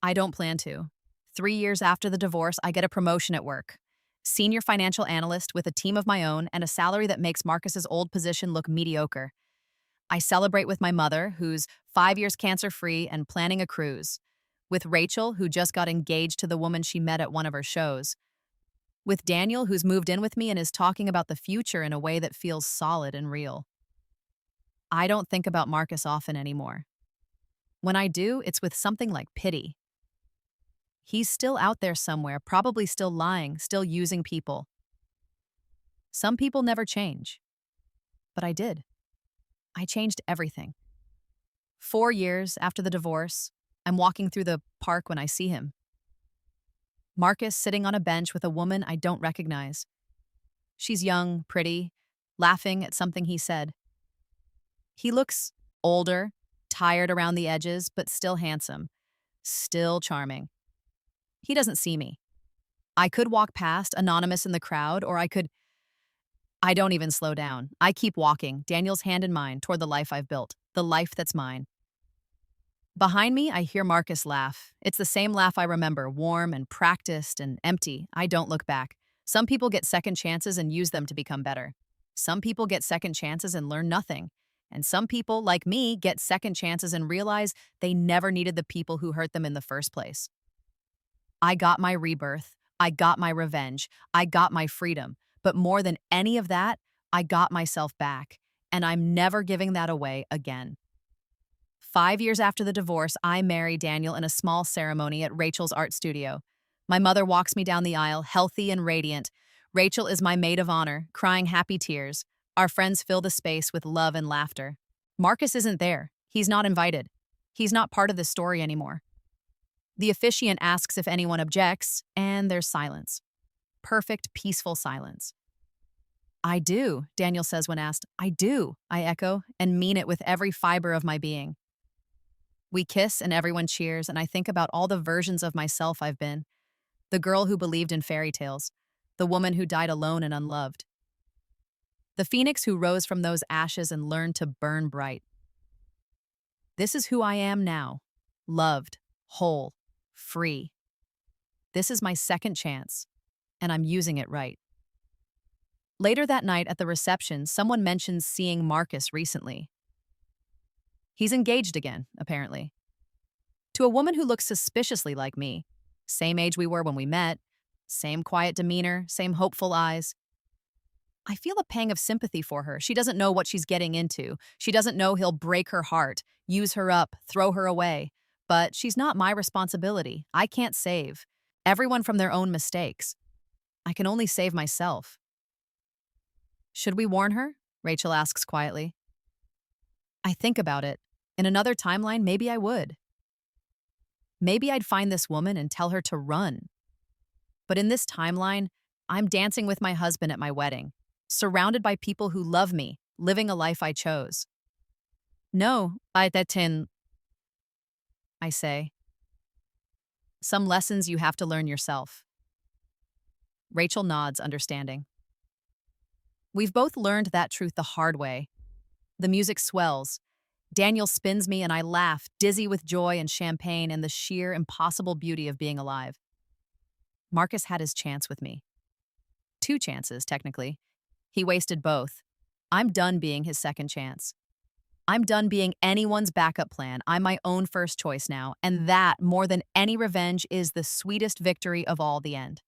I don't plan to. 3 years after the divorce, I get a promotion at work. Senior financial analyst with a team of my own and a salary that makes Marcus's old position look mediocre. I celebrate with my mother, who's 5 years cancer-free and planning a cruise. With Rachel, who just got engaged to the woman she met at one of her shows. With Daniel, who's moved in with me and is talking about the future in a way that feels solid and real. I don't think about Marcus often anymore. When I do, it's with something like pity. He's still out there somewhere, probably still lying, still using people. Some people never change. But I did. I changed everything. 4 years after the divorce, I'm walking through the park when I see him. Marcus sitting on a bench with a woman I don't recognize. She's young, pretty, laughing at something he said. He looks older, tired around the edges, but still handsome, still charming. He doesn't see me. I could walk past, anonymous in the crowd, or I don't even slow down. I keep walking, Daniel's hand in mine, toward the life I've built, the life that's mine. Behind me, I hear Marcus laugh. It's the same laugh I remember, warm and practiced and empty. I don't look back. Some people get second chances and use them to become better. Some people get second chances and learn nothing. And some people, like me, get second chances and realize they never needed the people who hurt them in the first place. I got my rebirth. I got my revenge. I got my freedom. But more than any of that, I got myself back. And I'm never giving that away again. 5 years after the divorce, I marry Daniel in a small ceremony at Rachel's art studio. My mother walks me down the aisle, healthy and radiant. Rachel is my maid of honor, crying happy tears. Our friends fill the space with love and laughter. Marcus isn't there. He's not invited. He's not part of the story anymore. The officiant asks if anyone objects, and there's silence. Perfect, peaceful silence. I do, Daniel says when asked. I do, I echo, and mean it with every fiber of my being. We kiss and everyone cheers, and I think about all the versions of myself I've been. The girl who believed in fairy tales, the woman who died alone and unloved, the phoenix who rose from those ashes and learned to burn bright. This is who I am now, loved, whole, free. This is my second chance, and I'm using it right. Later that night at the reception, someone mentions seeing Marcus recently. He's engaged again, apparently. To a woman who looks suspiciously like me. Same age we were when we met, same quiet demeanor, same hopeful eyes. I feel a pang of sympathy for her. She doesn't know what she's getting into. She doesn't know he'll break her heart, use her up, throw her away. But she's not my responsibility. I can't save everyone from their own mistakes. I can only save myself. Should we warn her? Rachel asks quietly. I think about it. In another timeline, maybe I would. Maybe I'd find this woman and tell her to run. But in this timeline, I'm dancing with my husband at my wedding, surrounded by people who love me, living a life I chose. No, I say. Some lessons you have to learn yourself. Rachel nods, understanding. We've both learned that truth the hard way. The music swells. Daniel spins me and I laugh, dizzy with joy and champagne and the sheer impossible beauty of being alive. Marcus had his chance with me. 2 chances, technically. He wasted both. I'm done being his second chance. I'm done being anyone's backup plan. I'm my own first choice now, and that, more than any revenge, is the sweetest victory of all the end.